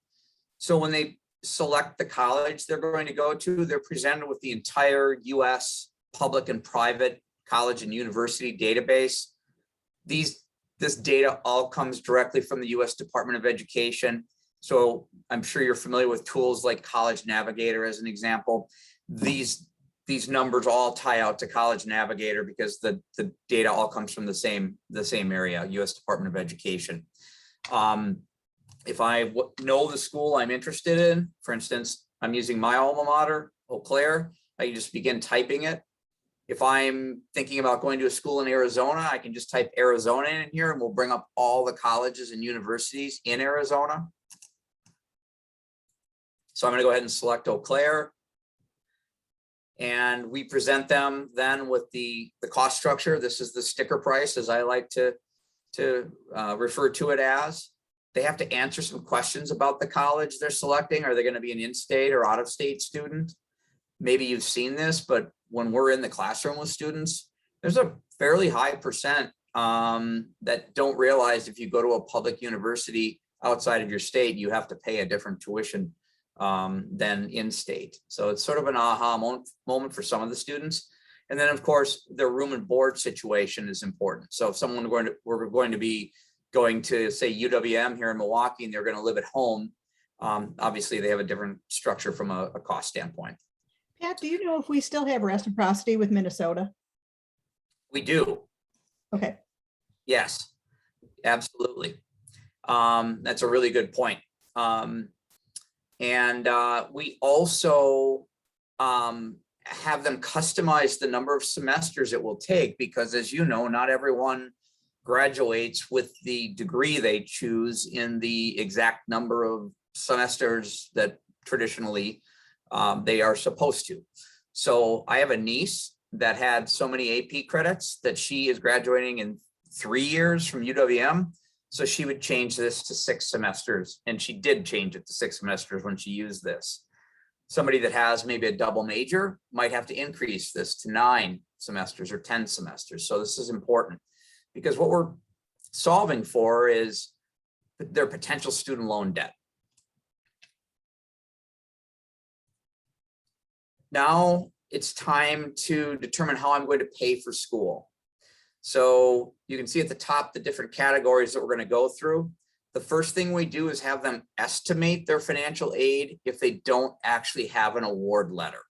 So when they select the college they're going to go to, they're presented with the entire US public and private college and university database. This data all comes directly from the US Department of Education. So I'm sure you're familiar with tools like College Navigator as an example. These numbers all tie out to College Navigator because the data all comes from the same area, US Department of Education. If I know the school I'm interested in, for instance, I'm using my alma mater, Eau Claire, I can just begin typing it. If I'm thinking about going to a school in Arizona, I can just type Arizona in here and we'll bring up all the colleges and universities in Arizona. So I'm going to go ahead and select Eau Claire. And we present them then with the cost structure. This is the sticker price, as I like to refer to it as. They have to answer some questions about the college they're selecting. Are they going to be an in-state or out-of-state student? Maybe you've seen this, but when we're in the classroom with students, there's a fairly high percent that don't realize if you go to a public university outside of your state, you have to pay a different tuition than in-state. So it's sort of an aha moment for some of the students. And then of course, their room and board situation is important. So if we're going to be going to say UWM here in Milwaukee and they're going to live at home, obviously they have a different structure from a cost standpoint. Pat, do you know if we still have reciprocity with Minnesota? We do. Okay. Yes, absolutely. That's a really good point. And we also have them customize the number of semesters it will take, because as you know, not everyone graduates with the degree they choose in the exact number of semesters that traditionally they are supposed to. So I have a niece that had so many AP credits that she is graduating in 3 years from UWM. So she would change this to 6 semesters, and she did change it to 6 semesters when she used this. Somebody that has maybe a double major might have to increase this to 9 semesters or 10 semesters. So this is important because what we're solving for is their potential student loan debt. Now it's time to determine how I'm going to pay for school. So you can see at the top the different categories that we're going to go through. The first thing we do is have them estimate their financial aid if they don't actually have an award letter.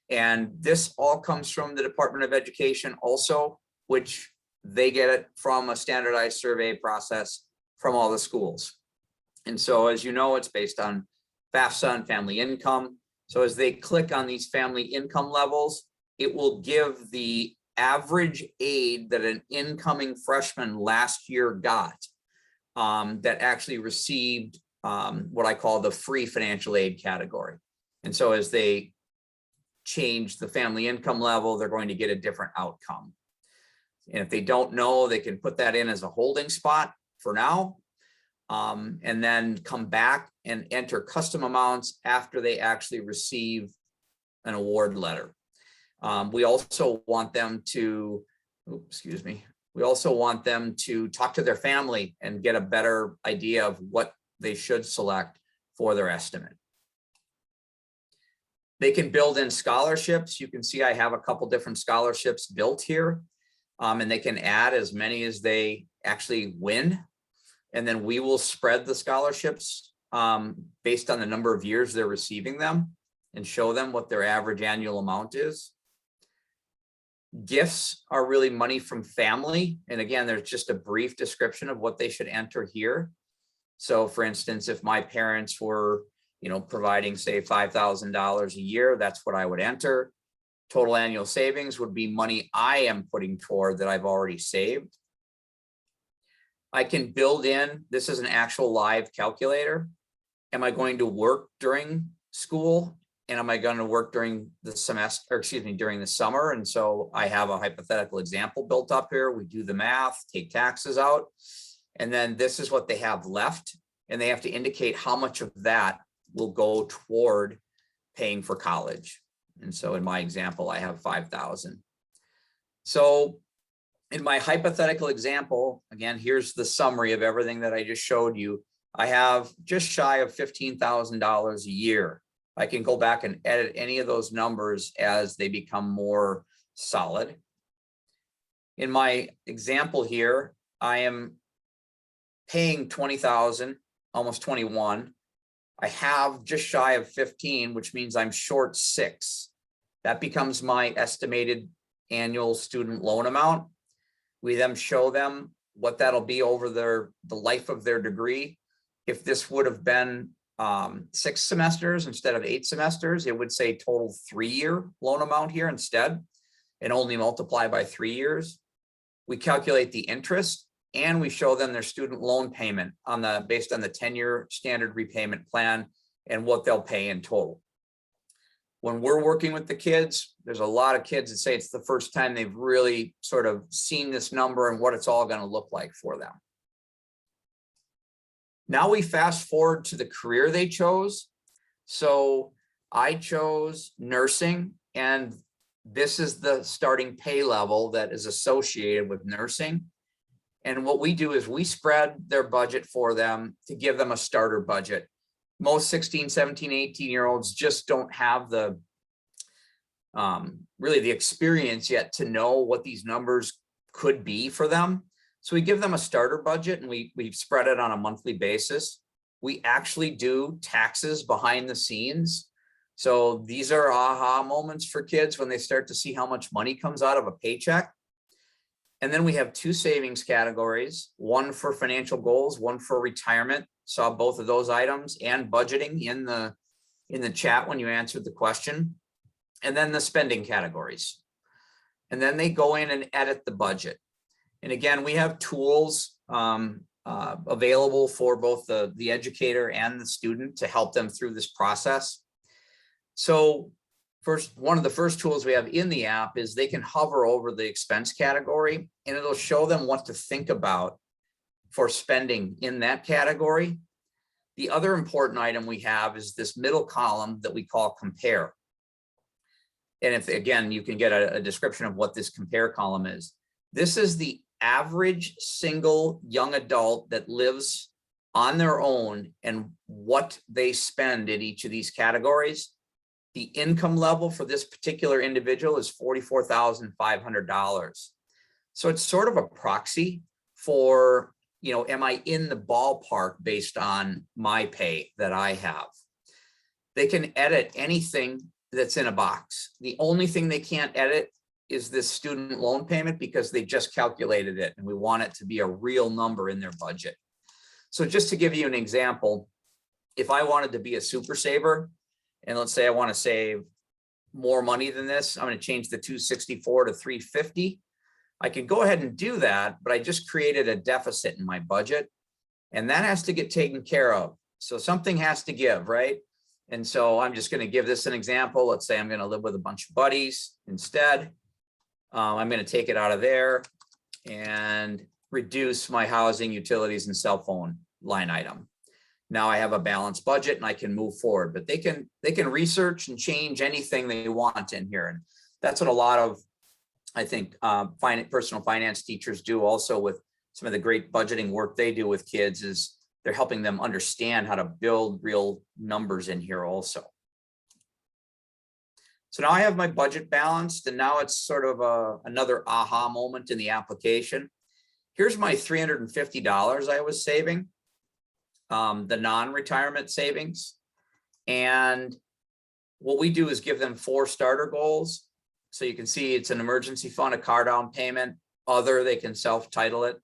And this all comes from the Department of Education also, which they get it from a standardized survey process from all the schools. And so as you know, it's based on FAFSA and family income. So as they click on these family income levels, it will give the average aid that an incoming freshman last year got that actually received what I call the free financial aid category. And so as they change the family income level, they're going to get a different outcome. And if they don't know, they can put that in as a holding spot for now, and then come back and enter custom amounts after they actually receive an award letter. We also want them to, We also want them to talk to their family and get a better idea of what they should select for their estimate. They can build in scholarships. You can see I have a couple different scholarships built here, and they can add as many as they actually win. And then we will spread the scholarships based on the number of years they're receiving them and show them what their average annual amount is. Gifts are really money from family. And again, there's just a brief description of what they should enter here. So for instance, if my parents were, providing say $5,000 a year, that's what I would enter. Total annual savings would be money I am putting toward that I've already saved. I can build in, this is an actual live calculator. Am I going to work during school? And am I going to work during the semester, or excuse me, during the summer? And so I have a hypothetical example built up here. We do the math, take taxes out, and then this is what they have left. And they have to indicate how much of that will go toward paying for college. And so in my example, I have 5,000. So in my hypothetical example, again, here's the summary of everything that I just showed you. I have just shy of $15,000 a year. I can go back and edit any of those numbers as they become more solid. In my example here, I am paying 20,000, almost 21. I have just shy of 15, which means I'm short 6. That becomes my estimated annual student loan amount. We then show them what that'll be over the life of their degree. If this would have been 6 semesters instead of 8 semesters, it would say total 3-year loan amount here instead, and only multiply by 3 years. We calculate the interest and we show them their student loan payment based on the 10-year standard repayment plan and what they'll pay in total. When we're working with the kids, there's a lot of kids that say it's the first time they've really sort of seen this number and what it's all going to look like for them. Now we fast forward to the career they chose. So I chose nursing, and this is the starting pay level that is associated with nursing. And what we do is we spread their budget for them to give them a starter budget. Most 16, 17, 18-year-olds just don't have the really the experience yet to know what these numbers could be for them. So we give them a starter budget and we spread it on a monthly basis. We actually do taxes behind the scenes. So these are aha moments for kids when they start to see how much money comes out of a paycheck. And then we have 2 savings categories, one for financial goals, one for retirement. Saw both of those items and budgeting in the chat when you answered the question. And then the spending categories. And then they go in and edit the budget. And again, we have tools available for both the educator and the student to help them through this process. So one of the first tools we have in the app is they can hover over the expense category and it'll show them what to think about for spending in that category. The other important item we have is this middle column that we call compare. And if, again, you can get a description of what this compare column is. This is the average single young adult that lives on their own and what they spend in each of these categories. The income level for this particular individual is $44,500. So it's sort of a proxy for, am I in the ballpark based on my pay that I have? They can edit anything that's in a box. The only thing they can't edit is this student loan payment because they just calculated it and we want it to be a real number in their budget. So just to give you an example, if I wanted to be a super saver, and let's say I want to save more money than this, I'm going to change the 264 to 350. I can go ahead and do that, but I just created a deficit in my budget and that has to get taken care of. So something has to give, right? And so I'm just going to give this an example. Let's say I'm going to live with a bunch of buddies instead. I'm going to take it out of there and reduce my housing, utilities, and cell phone line item. Now I have a balanced budget and I can move forward, but they can research and change anything they want in here. And that's what a lot of I think personal finance teachers do also with some of the great budgeting work they do with kids is they're helping them understand how to build real numbers in here also. So now I have my budget balanced, and now it's sort of another aha moment in the application. Here's my $350 I was saving, the non-retirement savings. And what we do is give them 4 starter goals. So you can see it's an emergency fund, a car down payment, other, they can self-title it,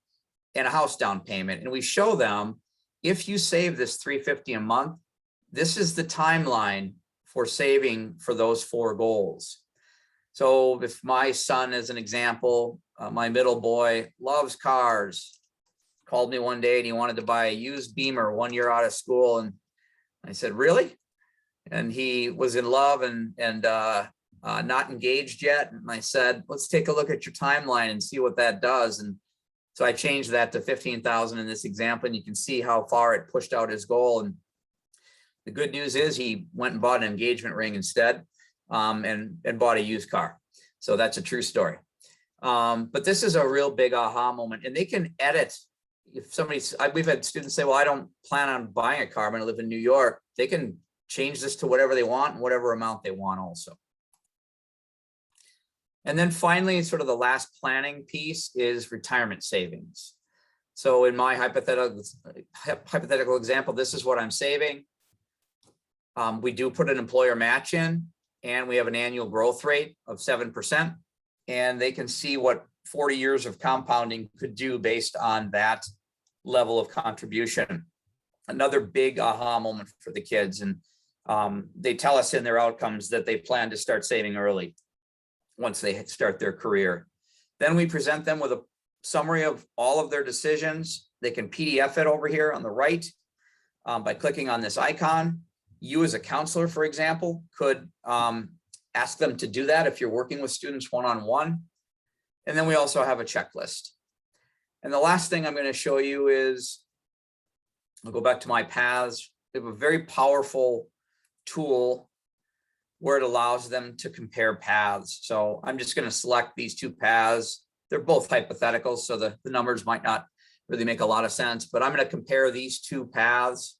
and a house down payment. And we show them, if you save this $350 a month, this is the timeline for saving for those 4 goals. So if my son, as an example, my middle boy loves cars, called me one day and he wanted to buy a used Beamer 1 year out of school. And I said, really? And he was in love and not engaged yet. And I said, let's take a look at your timeline and see what that does. And so I changed that to 15,000 in this example, and you can see how far it pushed out his goal. And the good news is he went and bought an engagement ring instead, and bought a used car. So that's a true story. But this is a real big aha moment, and they can edit. If we've had students say, well, I don't plan on buying a car, I'm going to live in New York. They can change this to whatever they want and whatever amount they want also. And then finally, sort of the last planning piece is retirement savings. So in my hypothetical example, this is what I'm saving. We do put an employer match in, and we have an annual growth rate of 7%. And they can see what 40 years of compounding could do based on that level of contribution. Another big aha moment for the kids. And they tell us in their outcomes that they plan to start saving early once they start their career. Then we present them with a summary of all of their decisions. They can PDF it over here on the right by clicking on this icon. You as a counselor, for example, could ask them to do that if you're working with students one-on-one. And then we also have a checklist. And the last thing I'm going to show you is, I'll go back to my paths. We have a very powerful tool where it allows them to compare paths. So I'm just going to select these 2 paths. They're both hypothetical, so the numbers might not really make a lot of sense, but I'm going to compare these 2 paths.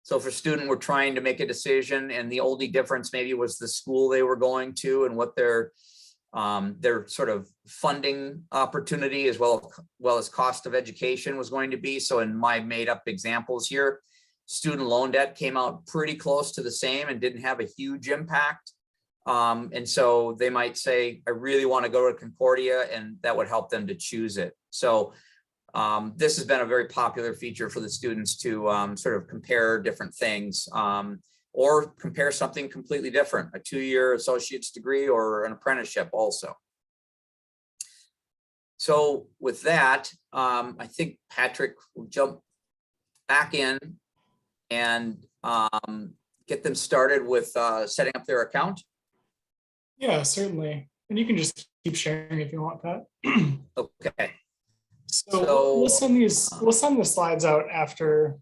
So for student, we're trying to make a decision, and the only difference maybe was the school they were going to and what their sort of funding opportunity as well as cost of education was going to be. So in my made up examples here, student loan debt came out pretty close to the same and didn't have a huge impact. And so they might say, I really want to go to Concordia, and that would help them to choose it. So this has been a very popular feature for the students to sort of compare different things, or compare something completely different, a 2-year associate's degree or an apprenticeship also. So with that, I think Patrick will jump back in and get them started with setting up their account. Yeah, certainly. And you can just keep sharing if you want, Pat. Okay. So we'll send the slides out after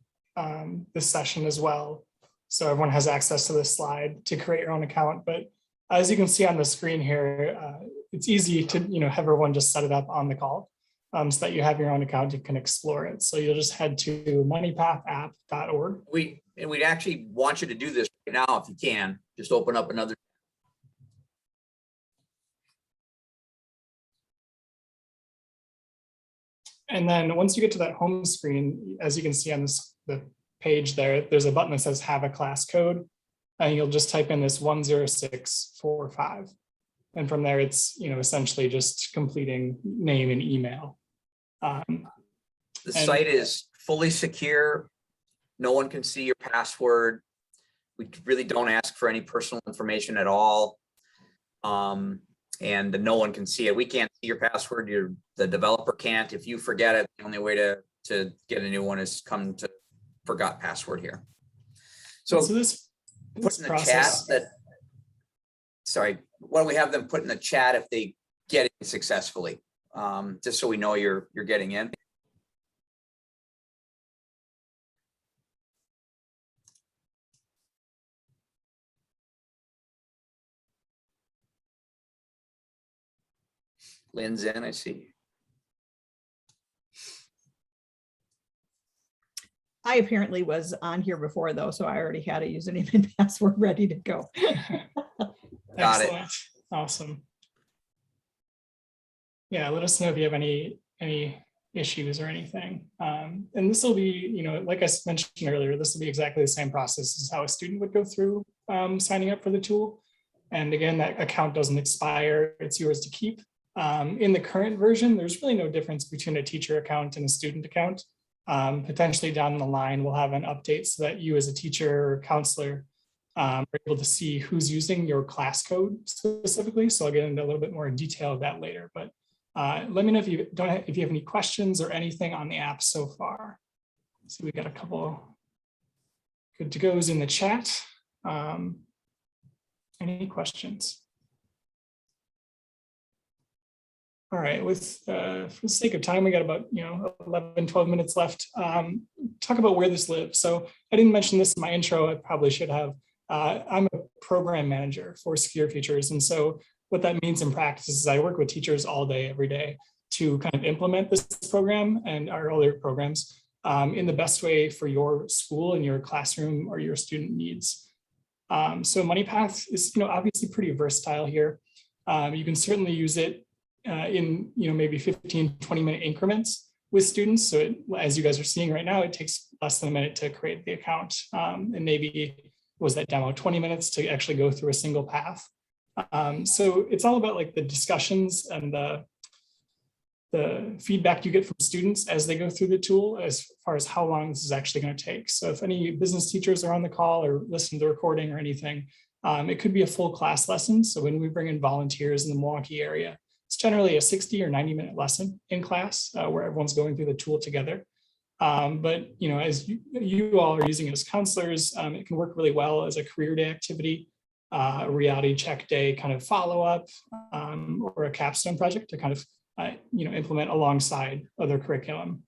this session as well. So everyone has access to this slide to create your own account. But as you can see on the screen here, it's easy to have everyone just set it up on the call so that you have your own account, you can explore it. So you'll just head to moneypathapp.org. We'd actually want you to do this right now if you can. Just open up another. And then once you get to that home screen, as you can see on the page there, there's a button that says have a class code, and you'll just type in this 10645. And from there, it's essentially just completing name and email. The site is fully secure. No one can see your password. We really don't ask for any personal information at all. And no one can see it. We can't see your password. The developer can't. If you forget it, the only way to get a new one is come to forgot password here. So this put in the chat that, sorry, why don't we have them put in the chat if they get it successfully, just so we know you're getting in. Lynn's in, I see. I apparently was on here before though, so I already had a username and password ready to go. Got it. Excellent. Awesome. Yeah, let us know if you have any issues or anything. And this will be, you know, like I mentioned earlier, this will be exactly the same process as how a student would go through signing up for the tool. And again, that account doesn't expire, it's yours to keep. In the current version, there's really no difference between a teacher account and a student account. Potentially down the line, we'll have an update so that you as a teacher or counselor are able to see who's using your class code specifically. So I'll get into a little bit more detail of that later, but let me know if you have any questions or anything on the app so far. So we got a couple good to goes in the chat. Any questions? All right, for the sake of time, we got about 11, 12 minutes left. Talk about where this lives. So I didn't mention this in my intro, I probably should have. I'm a program manager for Secure Futures. And so what that means in practice is I work with teachers all day, every day to kind of implement this program and our other programs in the best way for your school and your classroom or your student needs. So MoneyPath is obviously pretty versatile here. You can certainly use it in maybe 15, 20-minute increments with students. So as you guys are seeing right now, it takes less than a minute to create the account. And maybe was that demo 20 minutes to actually go through a single path. So it's all about like the discussions and the feedback you get from students as they go through the tool as far as how long this is actually going to take. So if any business teachers are on the call or listen to the recording or anything, it could be a full class lesson. So when we bring in volunteers in the Milwaukee area, it's generally a 60 or 90-minute lesson in class where everyone's going through the tool together. But as you all are using it as counselors, it can work really well as a career day activity, a reality check day kind of follow-up, or a capstone project to kind of implement alongside other curriculum.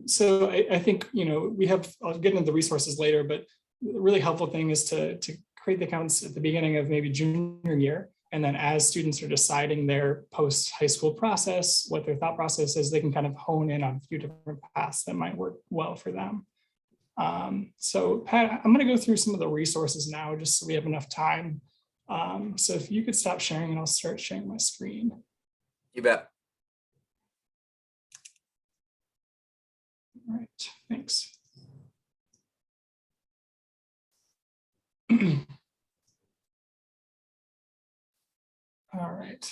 So I think I'll get into the resources later, but the really helpful thing is to create the accounts at the beginning of maybe junior year. And then as students are deciding their post-high school process, what their thought process is, they can kind of hone in on a few different paths that might work well for them. So Pat, I'm going to go through some of the resources now, just so we have enough time. So if you could stop sharing and I'll start sharing my screen. You bet. All right, thanks. All right,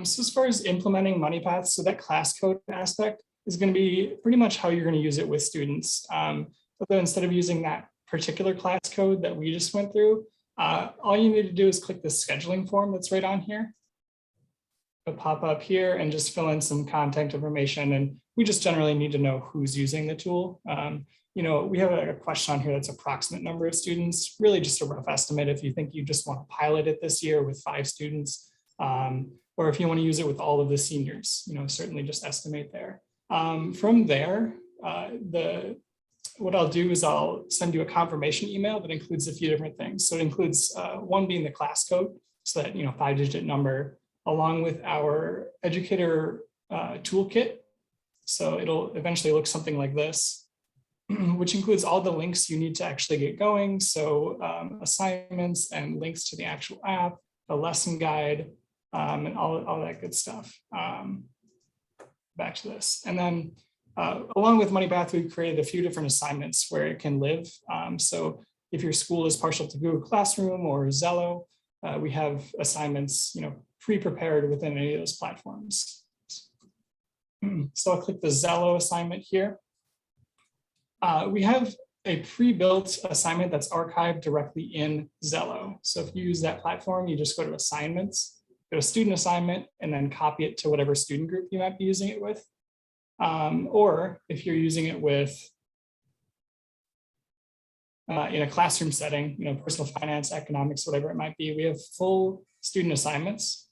so as far as implementing MoneyPath, so that class code aspect is going to be pretty much how you're going to use it with students. Although instead of using that particular class code that we just went through, all you need to do is click the scheduling form that's right on here. It'll pop up here and just fill in some contact information. And we just generally need to know who's using the tool. We have a question on here that's approximate number of students, really just a rough estimate if you think you just want to pilot it this year with 5 students. Or if you want to use it with all of the seniors, certainly just estimate there. From there, what I'll do is I'll send you a confirmation email that includes a few different things. So it includes one being the class code, so that 5-digit number, along with our Educator toolkit. So it'll eventually look something like this, which includes all the links you need to actually get going. So assignments and links to the actual app, the lesson guide, and all that good stuff. Back to this. And then along with MoneyPath, we've created a few different assignments where it can live. So if your school is partial to Google Classroom or Zello, we have assignments, pre-prepared within any of those platforms. So I'll click the Zello assignment here. We have a pre-built assignment that's archived directly in Zello. So if you use that platform, you just go to assignments, go to student assignment, and then copy it to whatever student group you might be using it with. Or if you're using it with in a classroom setting, personal finance, economics, whatever it might be, we have full student assignments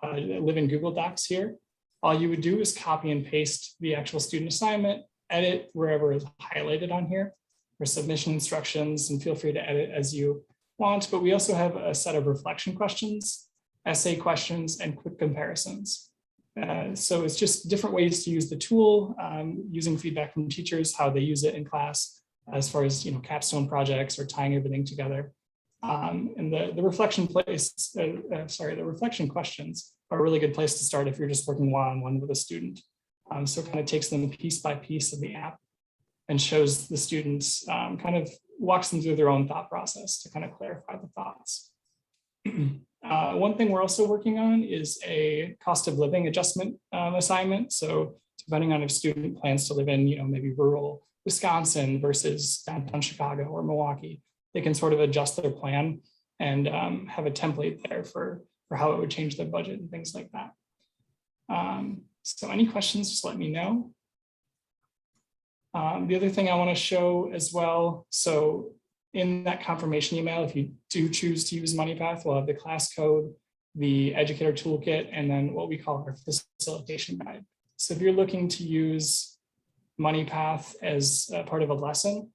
that live in Google Docs here. All you would do is copy and paste the actual student assignment, edit wherever is highlighted on here for submission instructions, and feel free to edit as you want. But we also have a set of reflection questions essay questions, and quick comparisons. So it's just different ways to use the tool, using feedback from teachers, how they use it in class, as far as capstone projects or tying everything together. And the reflection the reflection questions are a really good place to start if you're just working one-on-one with a student. So it kind of takes them piece by piece of the app and shows the students, kind of walks them through their own thought process to kind of clarify the thoughts. One thing we're also working on is a cost of living adjustment assignment. So depending on if student plans to live in, maybe rural Wisconsin versus downtown Chicago or Milwaukee, they can sort of adjust their plan and have a template there for how it would change their budget and things like that. So any questions, just let me know. The other thing I want to show as well, so in that confirmation email, if you do choose to use MoneyPath, we'll have the class code, the educator toolkit, and then what we call our facilitation guide. So if you're looking to use MoneyPath as a part of a lesson,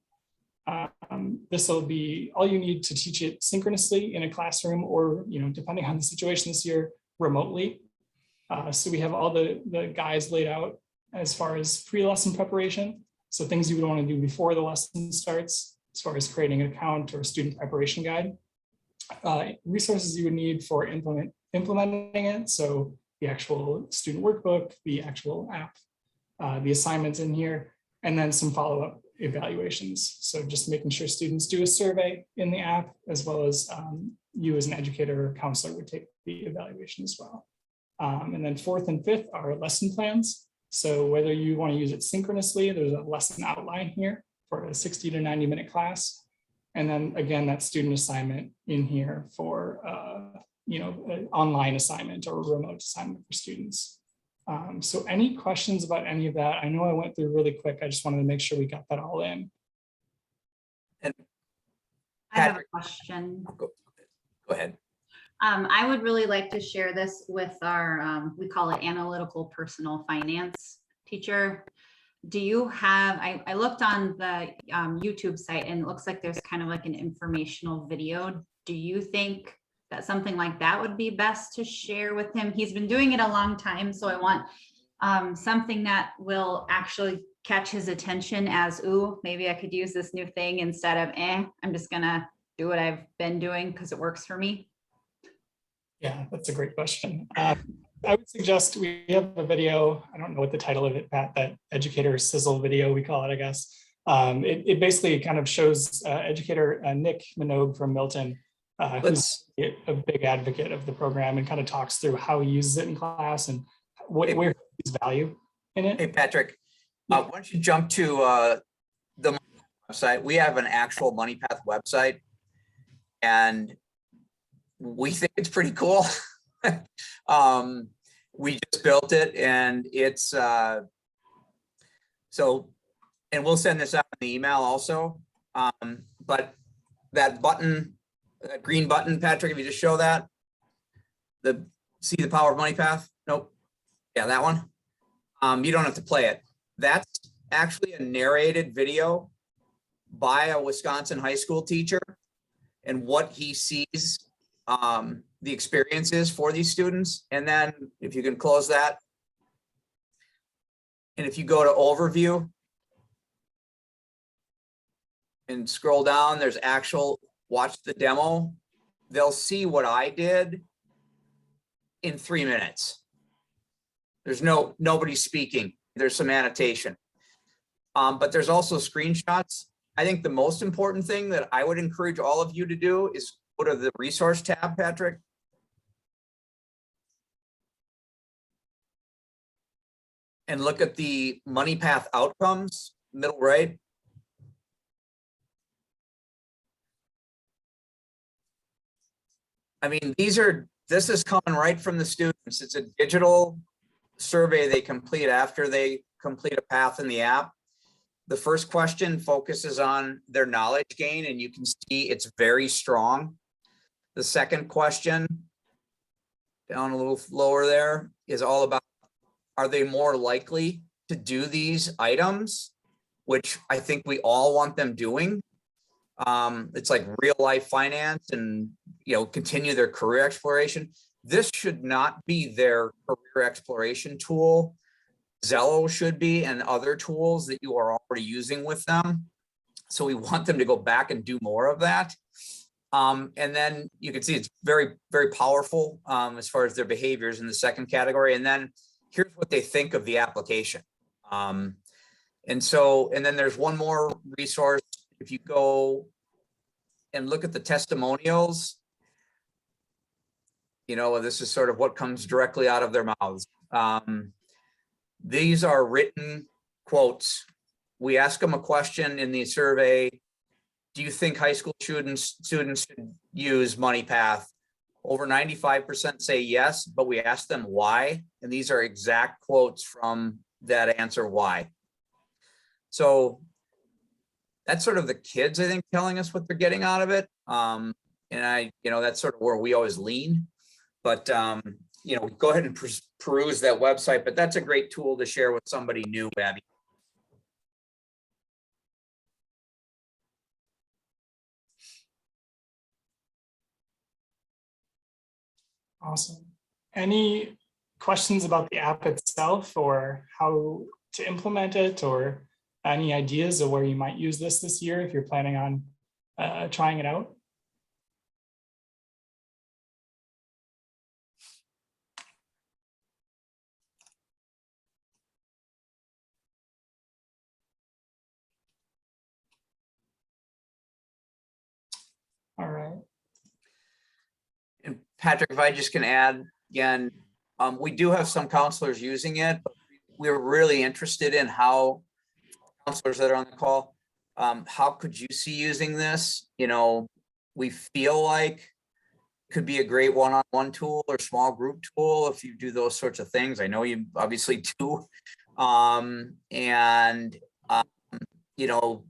this will be all you need to teach it synchronously in a classroom or, depending on the situation this year, remotely. So we have all the guides laid out as far as pre-lesson preparation. So things you would want to do before the lesson starts, as far as creating an account or student preparation guide. Resources you would need for implementing it. So the actual student workbook, the actual app, the assignments in here, and then some follow-up evaluations. So just making sure students do a survey in the app, as well as you as an educator or counselor would take the evaluation as well. And then fourth and fifth are lesson plans. So whether you want to use it synchronously, there's a lesson outline here for a 60 to 90 minute class. And then again, that student assignment in here for, an online assignment or a remote assignment for students. So any questions about any of that? I know I went through really quick. I just wanted to make sure we got that all in. And I have a Patrick, question. go ahead. I would really like to share this with our, we call it analytical personal finance teacher. Do you have, I looked on the YouTube site and it looks like there's kind of like an informational video. Do you think that something like that would be best to share with him? He's been doing it a long time, so I want something that will actually catch his attention as, ooh, maybe I could use this new thing instead of, I'm just gonna do what I've been doing because it works for me. Yeah, that's a great question. I would suggest we have a video. I don't know what the title of it, Pat, that educator sizzle video, we call it, I guess. It basically kind of shows educator Nick Minogue from Milton, who's a big advocate of the program and kind of talks through how he uses it in class and where his value in it. Hey, Patrick, why don't you jump to the website? We have an actual MoneyPath website, and we think it's pretty cool. We just built it, and it's and we'll send this out in the email also. But that button, that green button, Patrick, if you just show that, see the power of MoneyPath? Nope. Yeah, that one. You don't have to play it. That's actually a narrated video by a Wisconsin high school teacher and what he sees the experience is for these students. And then if you can close that, and if you go to overview and scroll down, there's actual watch the demo. They'll see what I did in 3 minutes. There's nobody speaking. There's some annotation, but there's also screenshots. I think the most important thing that I would encourage all of you to do is go to the resource tab, Patrick. And look at the MoneyPath outcomes, middle right. I mean, this is coming right from the students. It's a digital survey they complete after they complete a path in the app. The first question focuses on their knowledge gain, and you can see it's very strong. The second question, down a little lower there, is all about, are they more likely to do these items, which I think we all want them doing. It's like real life finance and, continue their career exploration. this should not be their career exploration tool. Zello should be, and other tools that you are already using with them. So we want them to go back and do more of that. And then you can see it's very, very powerful as far as their behaviors in the second category. And then here's what they think of the application. And then there's one more resource. If you go and look at the testimonials, you know, this is sort of what comes directly out of their mouths. These are written quotes. We ask them a question in the survey. Do you think high school students should use MoneyPath? Over 95% say yes, but we ask them why. And these are exact quotes from that answer why. So that's sort of the kids, I think, telling us what they're getting out of it. And that's sort of where we always lean. But, go ahead and peruse that website, but that's a great tool to share with somebody new, Abby. Awesome. Any questions about the app itself or how to implement it, or any ideas of where you might use this year if you're planning on trying it out? All right. And Patrick, if I just can add again, we do have some counselors using it, but we're really interested in how counselors that are on the call, how could you see using this? You know, we feel like it could be a great one-on-one tool or small group tool if you do those sorts of things. I know you obviously do.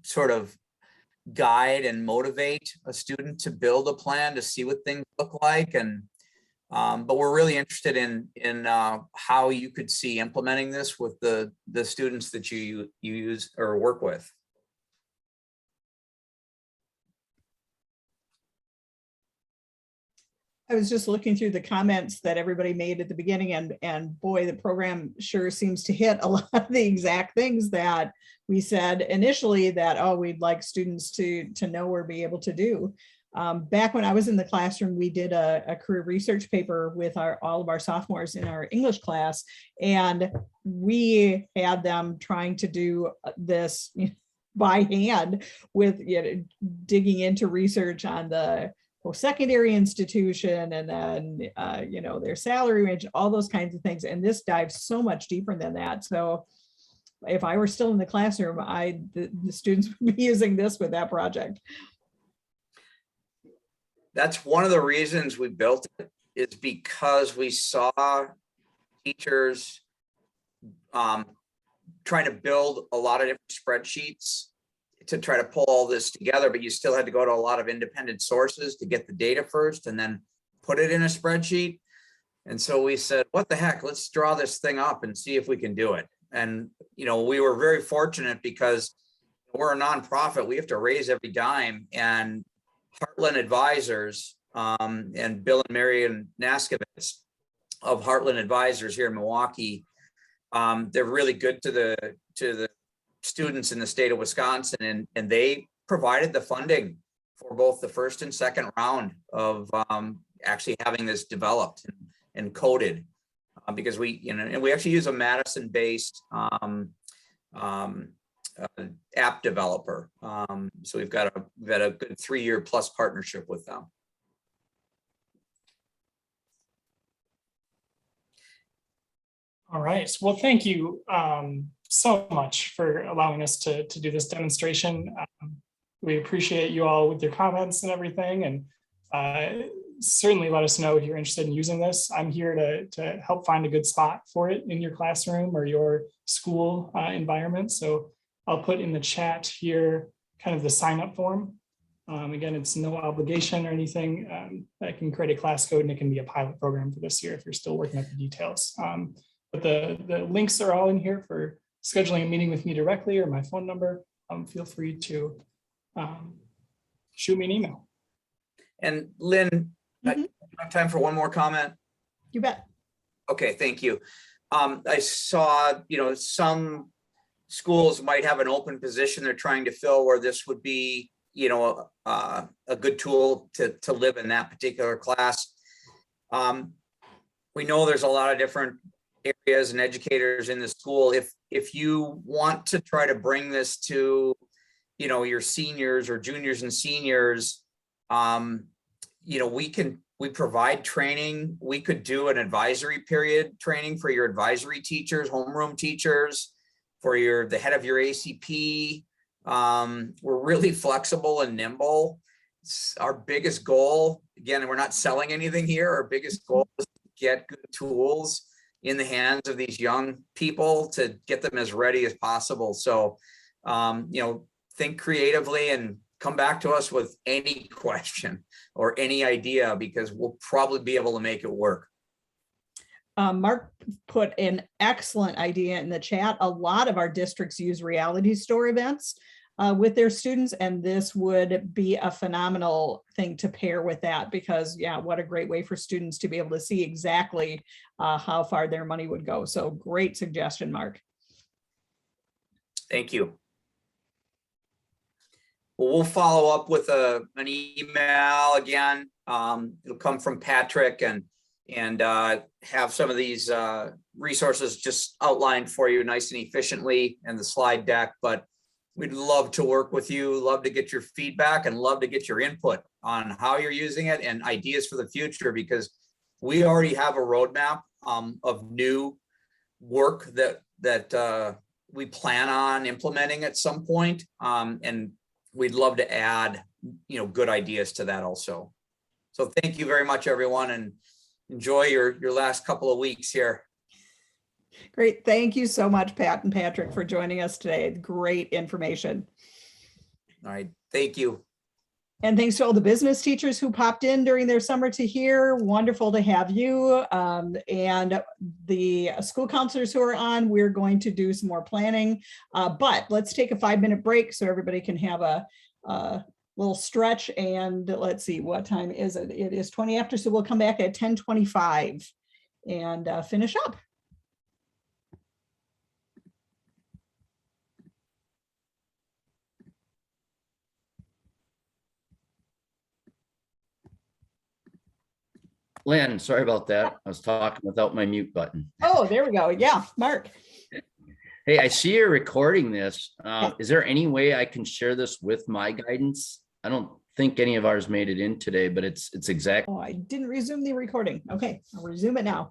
Sort of guide and motivate a student to build a plan to see what things look like. And but we're really interested in how you could see implementing this with the students that you use or work with. I was just looking through the comments that everybody made at the beginning, and boy, the program sure seems to hit a lot of the exact things that we said initially that, oh, we'd like students to know or be able to do. Back when I was in the classroom, we did a career research paper with all of our sophomores in our English class, and we had them trying to do this by hand with digging into research on the post-secondary institution, and then their salary range, all those kinds of things. And this dives so much deeper than that. So if I were still in the classroom, the students would be using this with that project. That's one of the reasons we built it, is because we saw teachers trying to build a lot of different spreadsheets to try to pull all this together, but you still had to go to a lot of independent sources to get the data first and then put it in a spreadsheet. And so we said, what the heck, let's draw this thing up and see if we can do it. And, we were very fortunate because we're a nonprofit. We have to raise every dime, and Heartland Advisors and Bill and Marion Naskovitz of Heartland Advisors here in Milwaukee, they're really good to the students in the state of Wisconsin, and they provided the funding for both the first and second round of actually having this developed and coded, because we actually use a Madison-based app developer. So we've got a good 3-year plus partnership with them. All right. Well, thank you so much for allowing us to do this demonstration. We appreciate you all with your comments and everything, and certainly let us know if you're interested in using this. I'm here to help find a good spot for it in your classroom or your school environment. So I'll put in the chat here kind of the sign up form. Again, it's no obligation or anything. I can create a class code, and it can be a pilot program for this year if you're still working at the details. But the links are all in here for scheduling a meeting with me directly or my phone number. Feel free to shoot me an email. And Lynn, I have time for one more comment. You bet. Okay, thank you. I saw, some schools might have an open position they're trying to fill where this would be, a good tool to live in that particular class. We know there's a lot of different areas and educators in the school. If you want to try to bring this to, your seniors or juniors and seniors, we provide training. We could do an advisory period training for your advisory teachers, homeroom teachers, for the head of your ACP. We're really flexible and nimble. Our biggest goal, again, we're not selling anything here. Our biggest goal is to get good tools in the hands of these young people to get them as ready as possible. So, think creatively and come back to us with any question or any idea, because we'll probably be able to make it work. Mark put an excellent idea in the chat. A lot of our districts use reality store events with their students, and this would be a phenomenal thing to pair with that, because yeah, what a great way for students to be able to see exactly how far their money would go. So great suggestion, Mark. Thank you. We'll follow up with an email again. It'll come from Patrick and have some of these resources just outlined for you nice and efficiently in the slide deck. But we'd love to work with you, love to get your feedback, and love to get your input on how you're using it and ideas for the future, because we already have a roadmap of new work that we plan on implementing at some point. And we'd love to add, good ideas to that also. So thank you very much, everyone, and enjoy your last couple of weeks here. Great. Thank you so much, Pat and Patrick, for joining us today. Great information. All right. Thank you. And thanks to all the business teachers who popped in during their summer to hear. Wonderful to have you. And the school counselors who are on, we're going to do some more planning, but let's take a 5-minute break so everybody can have a little stretch. And let's see, what time is it? It is 20 after, so we'll come back at 10:25 and finish up. Lynn, sorry about that. I was talking without my mute button. Oh, there we go. Yeah, Mark. Hey, I see you're recording this. Is there any way I can share this with my guidance? I don't think any of ours made it in today, but it's exact. Oh, I didn't resume the recording. Okay, I'll resume it now.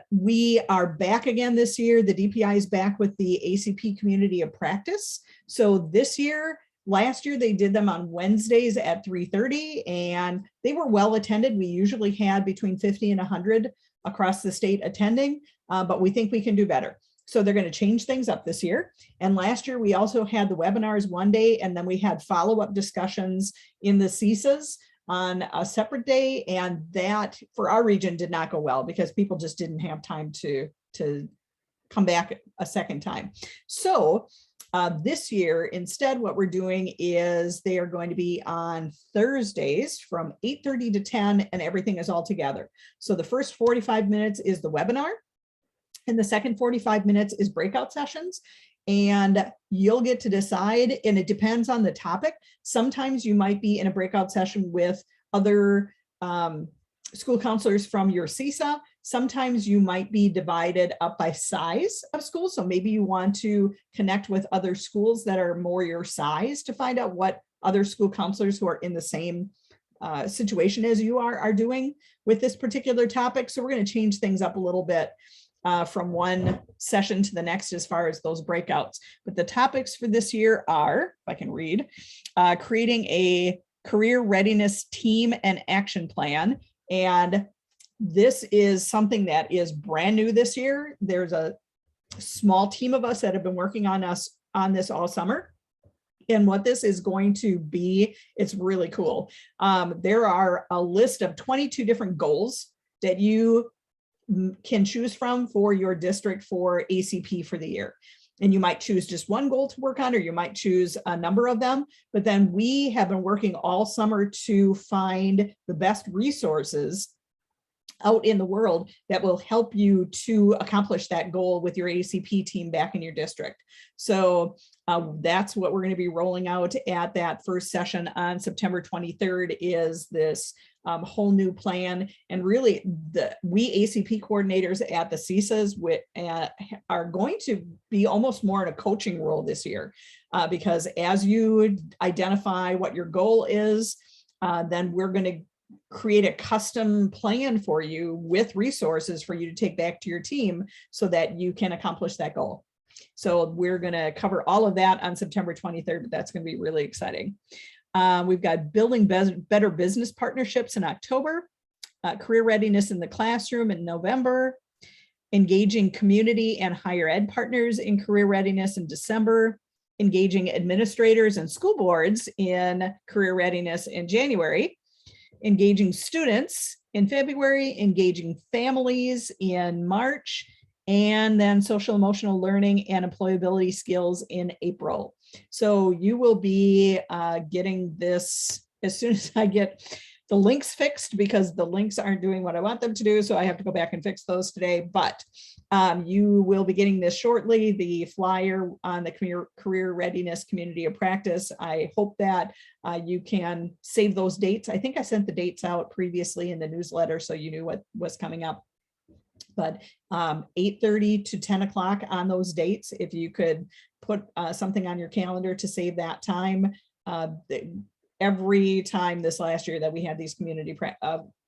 We are back again this year. The DPI is back with the ACP Community of Practice. So this year, last year, they did them on Wednesdays at 3:30, and they were well attended. We usually had between 50 and 100 across the state attending, but we think we can do better. So they're going to change things up this year. And last year, we also had the webinars one day, and then we had follow-up discussions in the CESAs on a separate day. And that, for our region, did not go well because people just didn't have time to come back a second time. So this year, instead, what we're doing is they are going to be on Thursdays from 8:30 to 10, and everything is all together. So the first 45 minutes is the webinar, and the second 45 minutes is breakout sessions. And you'll get to decide, and it depends on the topic. Sometimes you might be in a breakout session with other school counselors from your CESA. Sometimes you might be divided up by size of schools. So maybe you want to connect with other schools that are more your size to find out what other school counselors who are in the same situation as you are doing with this particular topic. So we're going to change things up a little bit from one session to the next as far as those breakouts. But the topics for this year are, if I can read, creating a career readiness team and action plan. And this is something that is brand new this year. There's a small team of us that have been working on this all summer. And what this is going to be, it's really cool. There are a list of 22 different goals that you can choose from for your district for ACP for the year. And you might choose just one goal to work on, or you might choose a number of them. But then we have been working all summer to find the best resources out in the world that will help you to accomplish that goal with your ACP team back in your district. So that's what we're going to be rolling out at that first session on September 23rd, is this whole new plan. And really, we ACP coordinators at the CESAs are going to be almost more in a coaching role this year, because as you identify what your goal is, then we're going to create a custom plan for you with resources for you to take back to your team so that you can accomplish that goal. So we're going to cover all of that on September 23rd, but that's going to be really exciting. We've got building better business partnerships in October, career readiness in the classroom in November, engaging community and higher ed partners in career readiness in December, engaging administrators and school boards in career readiness in January, engaging students in February, engaging families in March, and then social emotional learning and employability skills in April. So you will be getting this as soon as I get the links fixed, because the links aren't doing what I want them to do. So I have to go back and fix those today, but you will be getting this shortly, the flyer on the career readiness community of practice. I hope that you can save those dates. I think I sent the dates out previously in the newsletter, so you knew what was coming up. But 8:30 to 10 o'clock on those dates, if you could put something on your calendar to save that time. Every time this last year that we had these community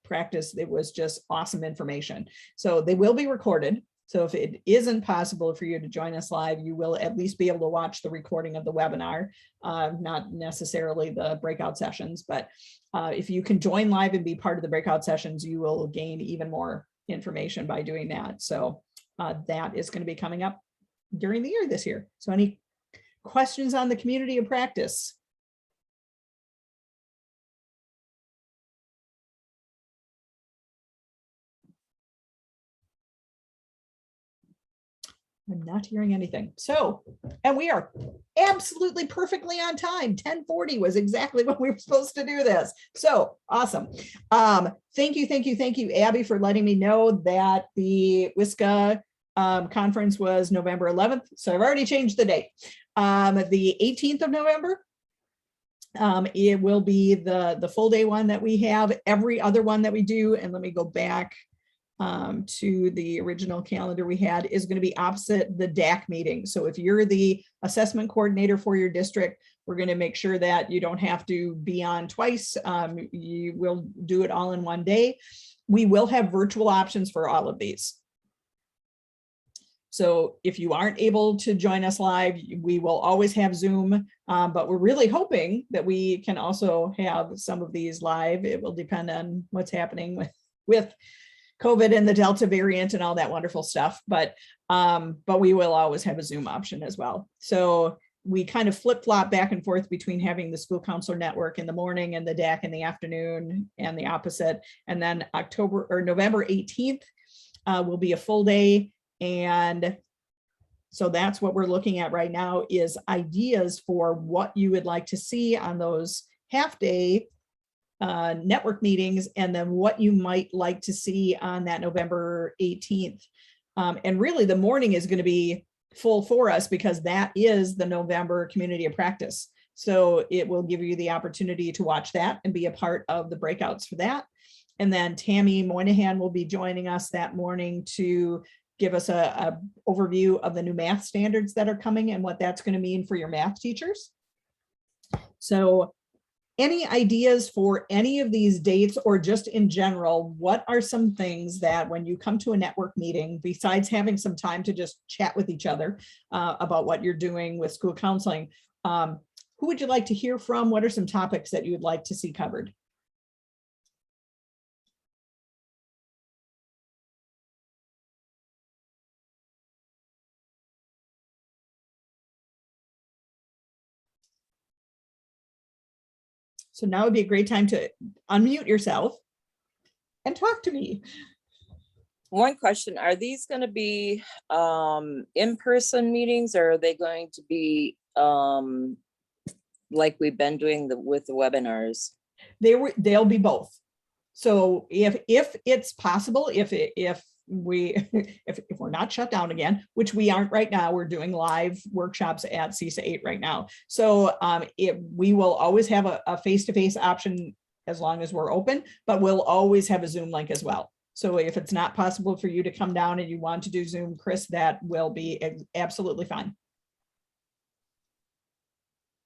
practice, it was just awesome information. So they will be recorded. So if it isn't possible for you to join us live, you will at least be able to watch the recording of the webinar, not necessarily the breakout sessions, but if you can join live and be part of the breakout sessions, you will gain even more information by doing that. So that is going to be coming up during the year this year. So any questions on the community of practice? I'm not hearing anything. So, and we are absolutely perfectly on time. 10:40 was exactly when we were supposed to do this. So awesome. Thank you, Abby, for letting me know that the WISCA conference was November 11th. So I've already changed the date. The 18th of November. It will be the full day one that we have. Every other one that we do, and let me go back to the original calendar we had, is going to be opposite the DAC meeting. So if you're the assessment coordinator for your district, we're going to make sure that you don't have to be on twice. You will do it all in one day. We will have virtual options for all of these. So if you aren't able to join us live, we will always have Zoom, but we're really hoping that we can also have some of these live. It will depend on what's happening with COVID and the Delta variant and all that wonderful stuff, but we will always have a Zoom option as well. So we kind of flip-flop back and forth between having the school counselor network in the morning and the DAC in the afternoon, and the opposite. And then November 18th will be a full day. And so that's what we're looking at right now, is ideas for what you would like to see on those half-day network meetings, and then what you might like to see on that November 18th. And really the morning is going to be full for us, because that is the November community of practice. So it will give you the opportunity to watch that and be a part of the breakouts for that. And then Tammy Moynihan will be joining us that morning to give us a overview of the new math standards that are coming and what that's going to mean for your math teachers. So any ideas for any of these dates, or just in general, what are some things that when you come to a network meeting, besides having some time to just chat with each other about what you're doing with school counseling, who would you like to hear from? What are some topics that you would like to see covered? So now would be a great time to unmute yourself and talk to me. One question, are these going to be in-person meetings, or are they going to be like we've been doing with the webinars? They'll be both. So if it's possible, if we're not shut down again, which we aren't right now, we're doing live workshops at CESA 8 right now. So we will always have a face-to-face option as long as we're open, but we'll always have a Zoom link as well. So if it's not possible for you to come down and you want to do Zoom, Chris, that will be absolutely fine.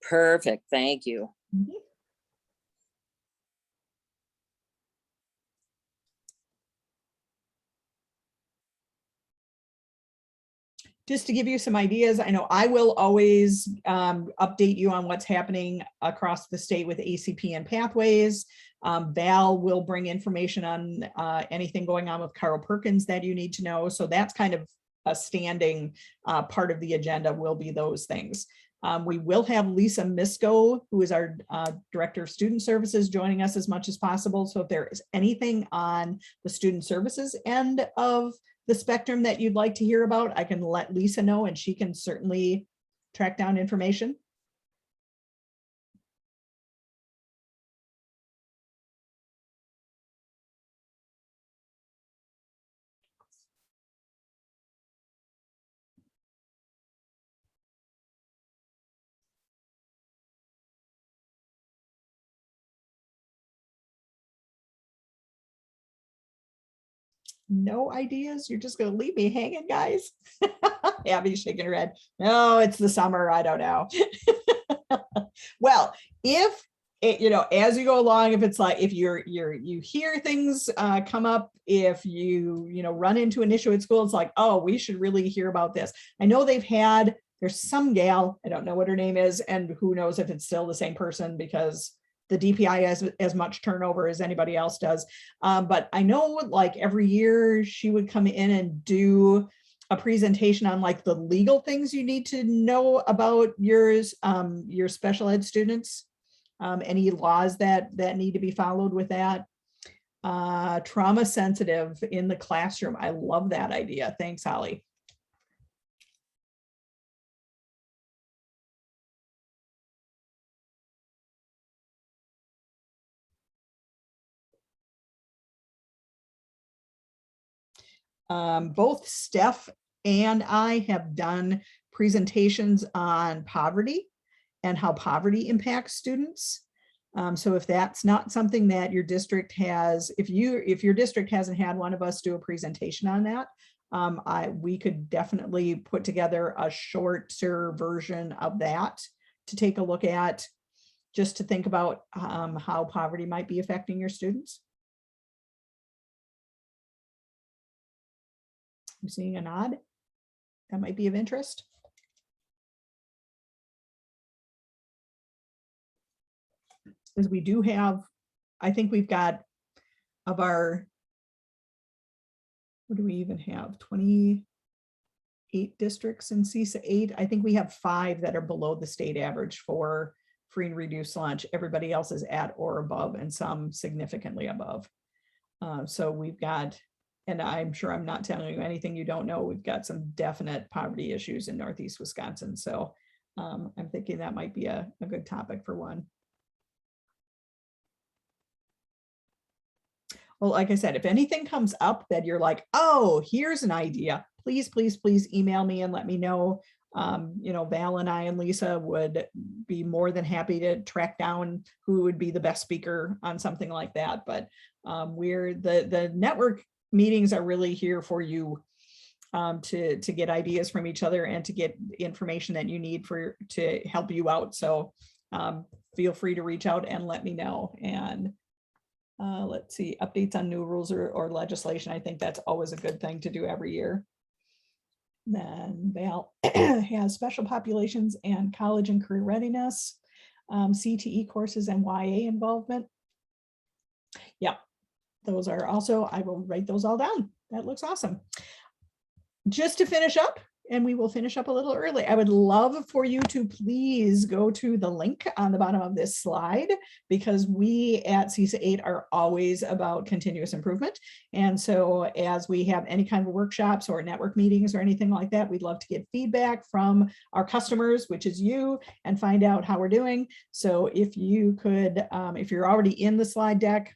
Perfect, thank you. Mhm. Just to give you some ideas, I know I will always update you on what's happening across the state with ACP and pathways. Val will bring information on anything going on with Carl Perkins that you need to know. So that's kind of a standing part of the agenda, will be those things. We will have Lisa Misko, who is our Director of Student Services, joining us as much as possible. So if there is anything on the student services end of the spectrum that you'd like to hear about, I can let Lisa know and she can certainly track down information. No ideas? You're just going to leave me hanging, guys? Abby's shaking her head. No, it's the summer. I don't know. Well, if it, as you go along, if it's like, if you hear things come up, if you run into an issue at school, it's like, oh, we should really hear about this. I know there's some gal, I don't know what her name is, and who knows if it's still the same person, because the DPI has as much turnover as anybody else does. But I know like every year she would come in and do a presentation on like the legal things you need to know about your special ed students, any laws that need to be followed with that. Trauma sensitive in the classroom. I love that idea. Thanks, Holly. Both Steph and I have done presentations on poverty and how poverty impacts students. So if that's not something that your district has, if your district hasn't had one of us do a presentation on that, we could definitely put together a shorter version of that to take a look at, just to think about how poverty might be affecting your students. I'm seeing a nod. That might be of interest. Because we do have, I think we've got of our, what do we even have? 28 districts in CESA 8. I think we have 5 that are below the state average for free and reduced lunch. Everybody else is at or above, and some significantly above. So we've got, and I'm sure I'm not telling you anything you don't know, we've got some definite poverty issues in Northeast Wisconsin. So I'm thinking that might be a good topic for one. Well, like I said, if anything comes up that you're like, oh, here's an idea, please, please, please email me and let me know. Val and I and Lisa would be more than happy to track down who would be the best speaker on something like that. But the network meetings are really here for you to get ideas from each other and to get information that you need to help you out. So feel free to reach out and let me know. And let's see, updates on new rules or legislation. I think that's always a good thing to do every year. Then Val has special populations and college and career readiness, CTE courses and YA involvement. Yeah, those are also, I will write those all down. That looks awesome. Just to finish up, and we will finish up a little early, I would love for you to please go to the link on the bottom of this slide, because we at CESA 8 are always about continuous improvement. And so as we have any kind of workshops or network meetings or anything like that, we'd love to get feedback from our customers, which is you, and find out how we're doing. So if you could, if you're already in the slide deck,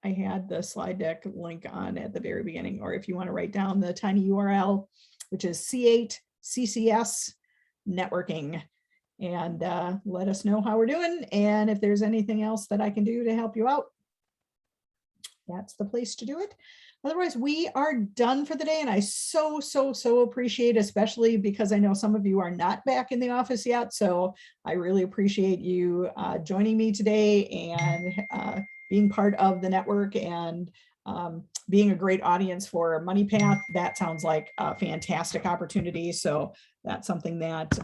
I had the slide deck link on at the very beginning, or if you want to write down the tiny URL, which is C8 CCS networking. And let us know how we're doing. And if there's anything else that I can do to help you out, that's the place to do it. Otherwise, we are done for the day. And I so appreciate, especially because I know some of you are not back in the office yet. So I really appreciate you joining me today and being part of the network and being a great audience for MoneyPath. That sounds like a fantastic opportunity. So that's something that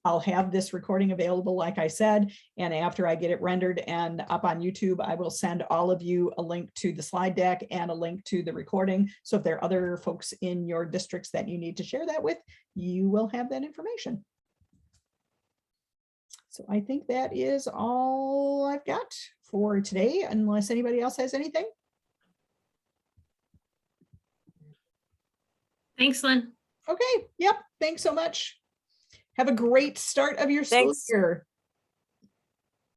I'll have this recording available, like I said, and after I get it rendered and up on YouTube, I will send all of you a link to the slide deck and a link to the recording. So if there are other folks in your districts that you need to share that with, you will have that information. So I think that is all I've got for today, unless anybody else has anything. Thanks, Lynn. Okay, yep, thanks so much. Have a great start of your school Thanks. year.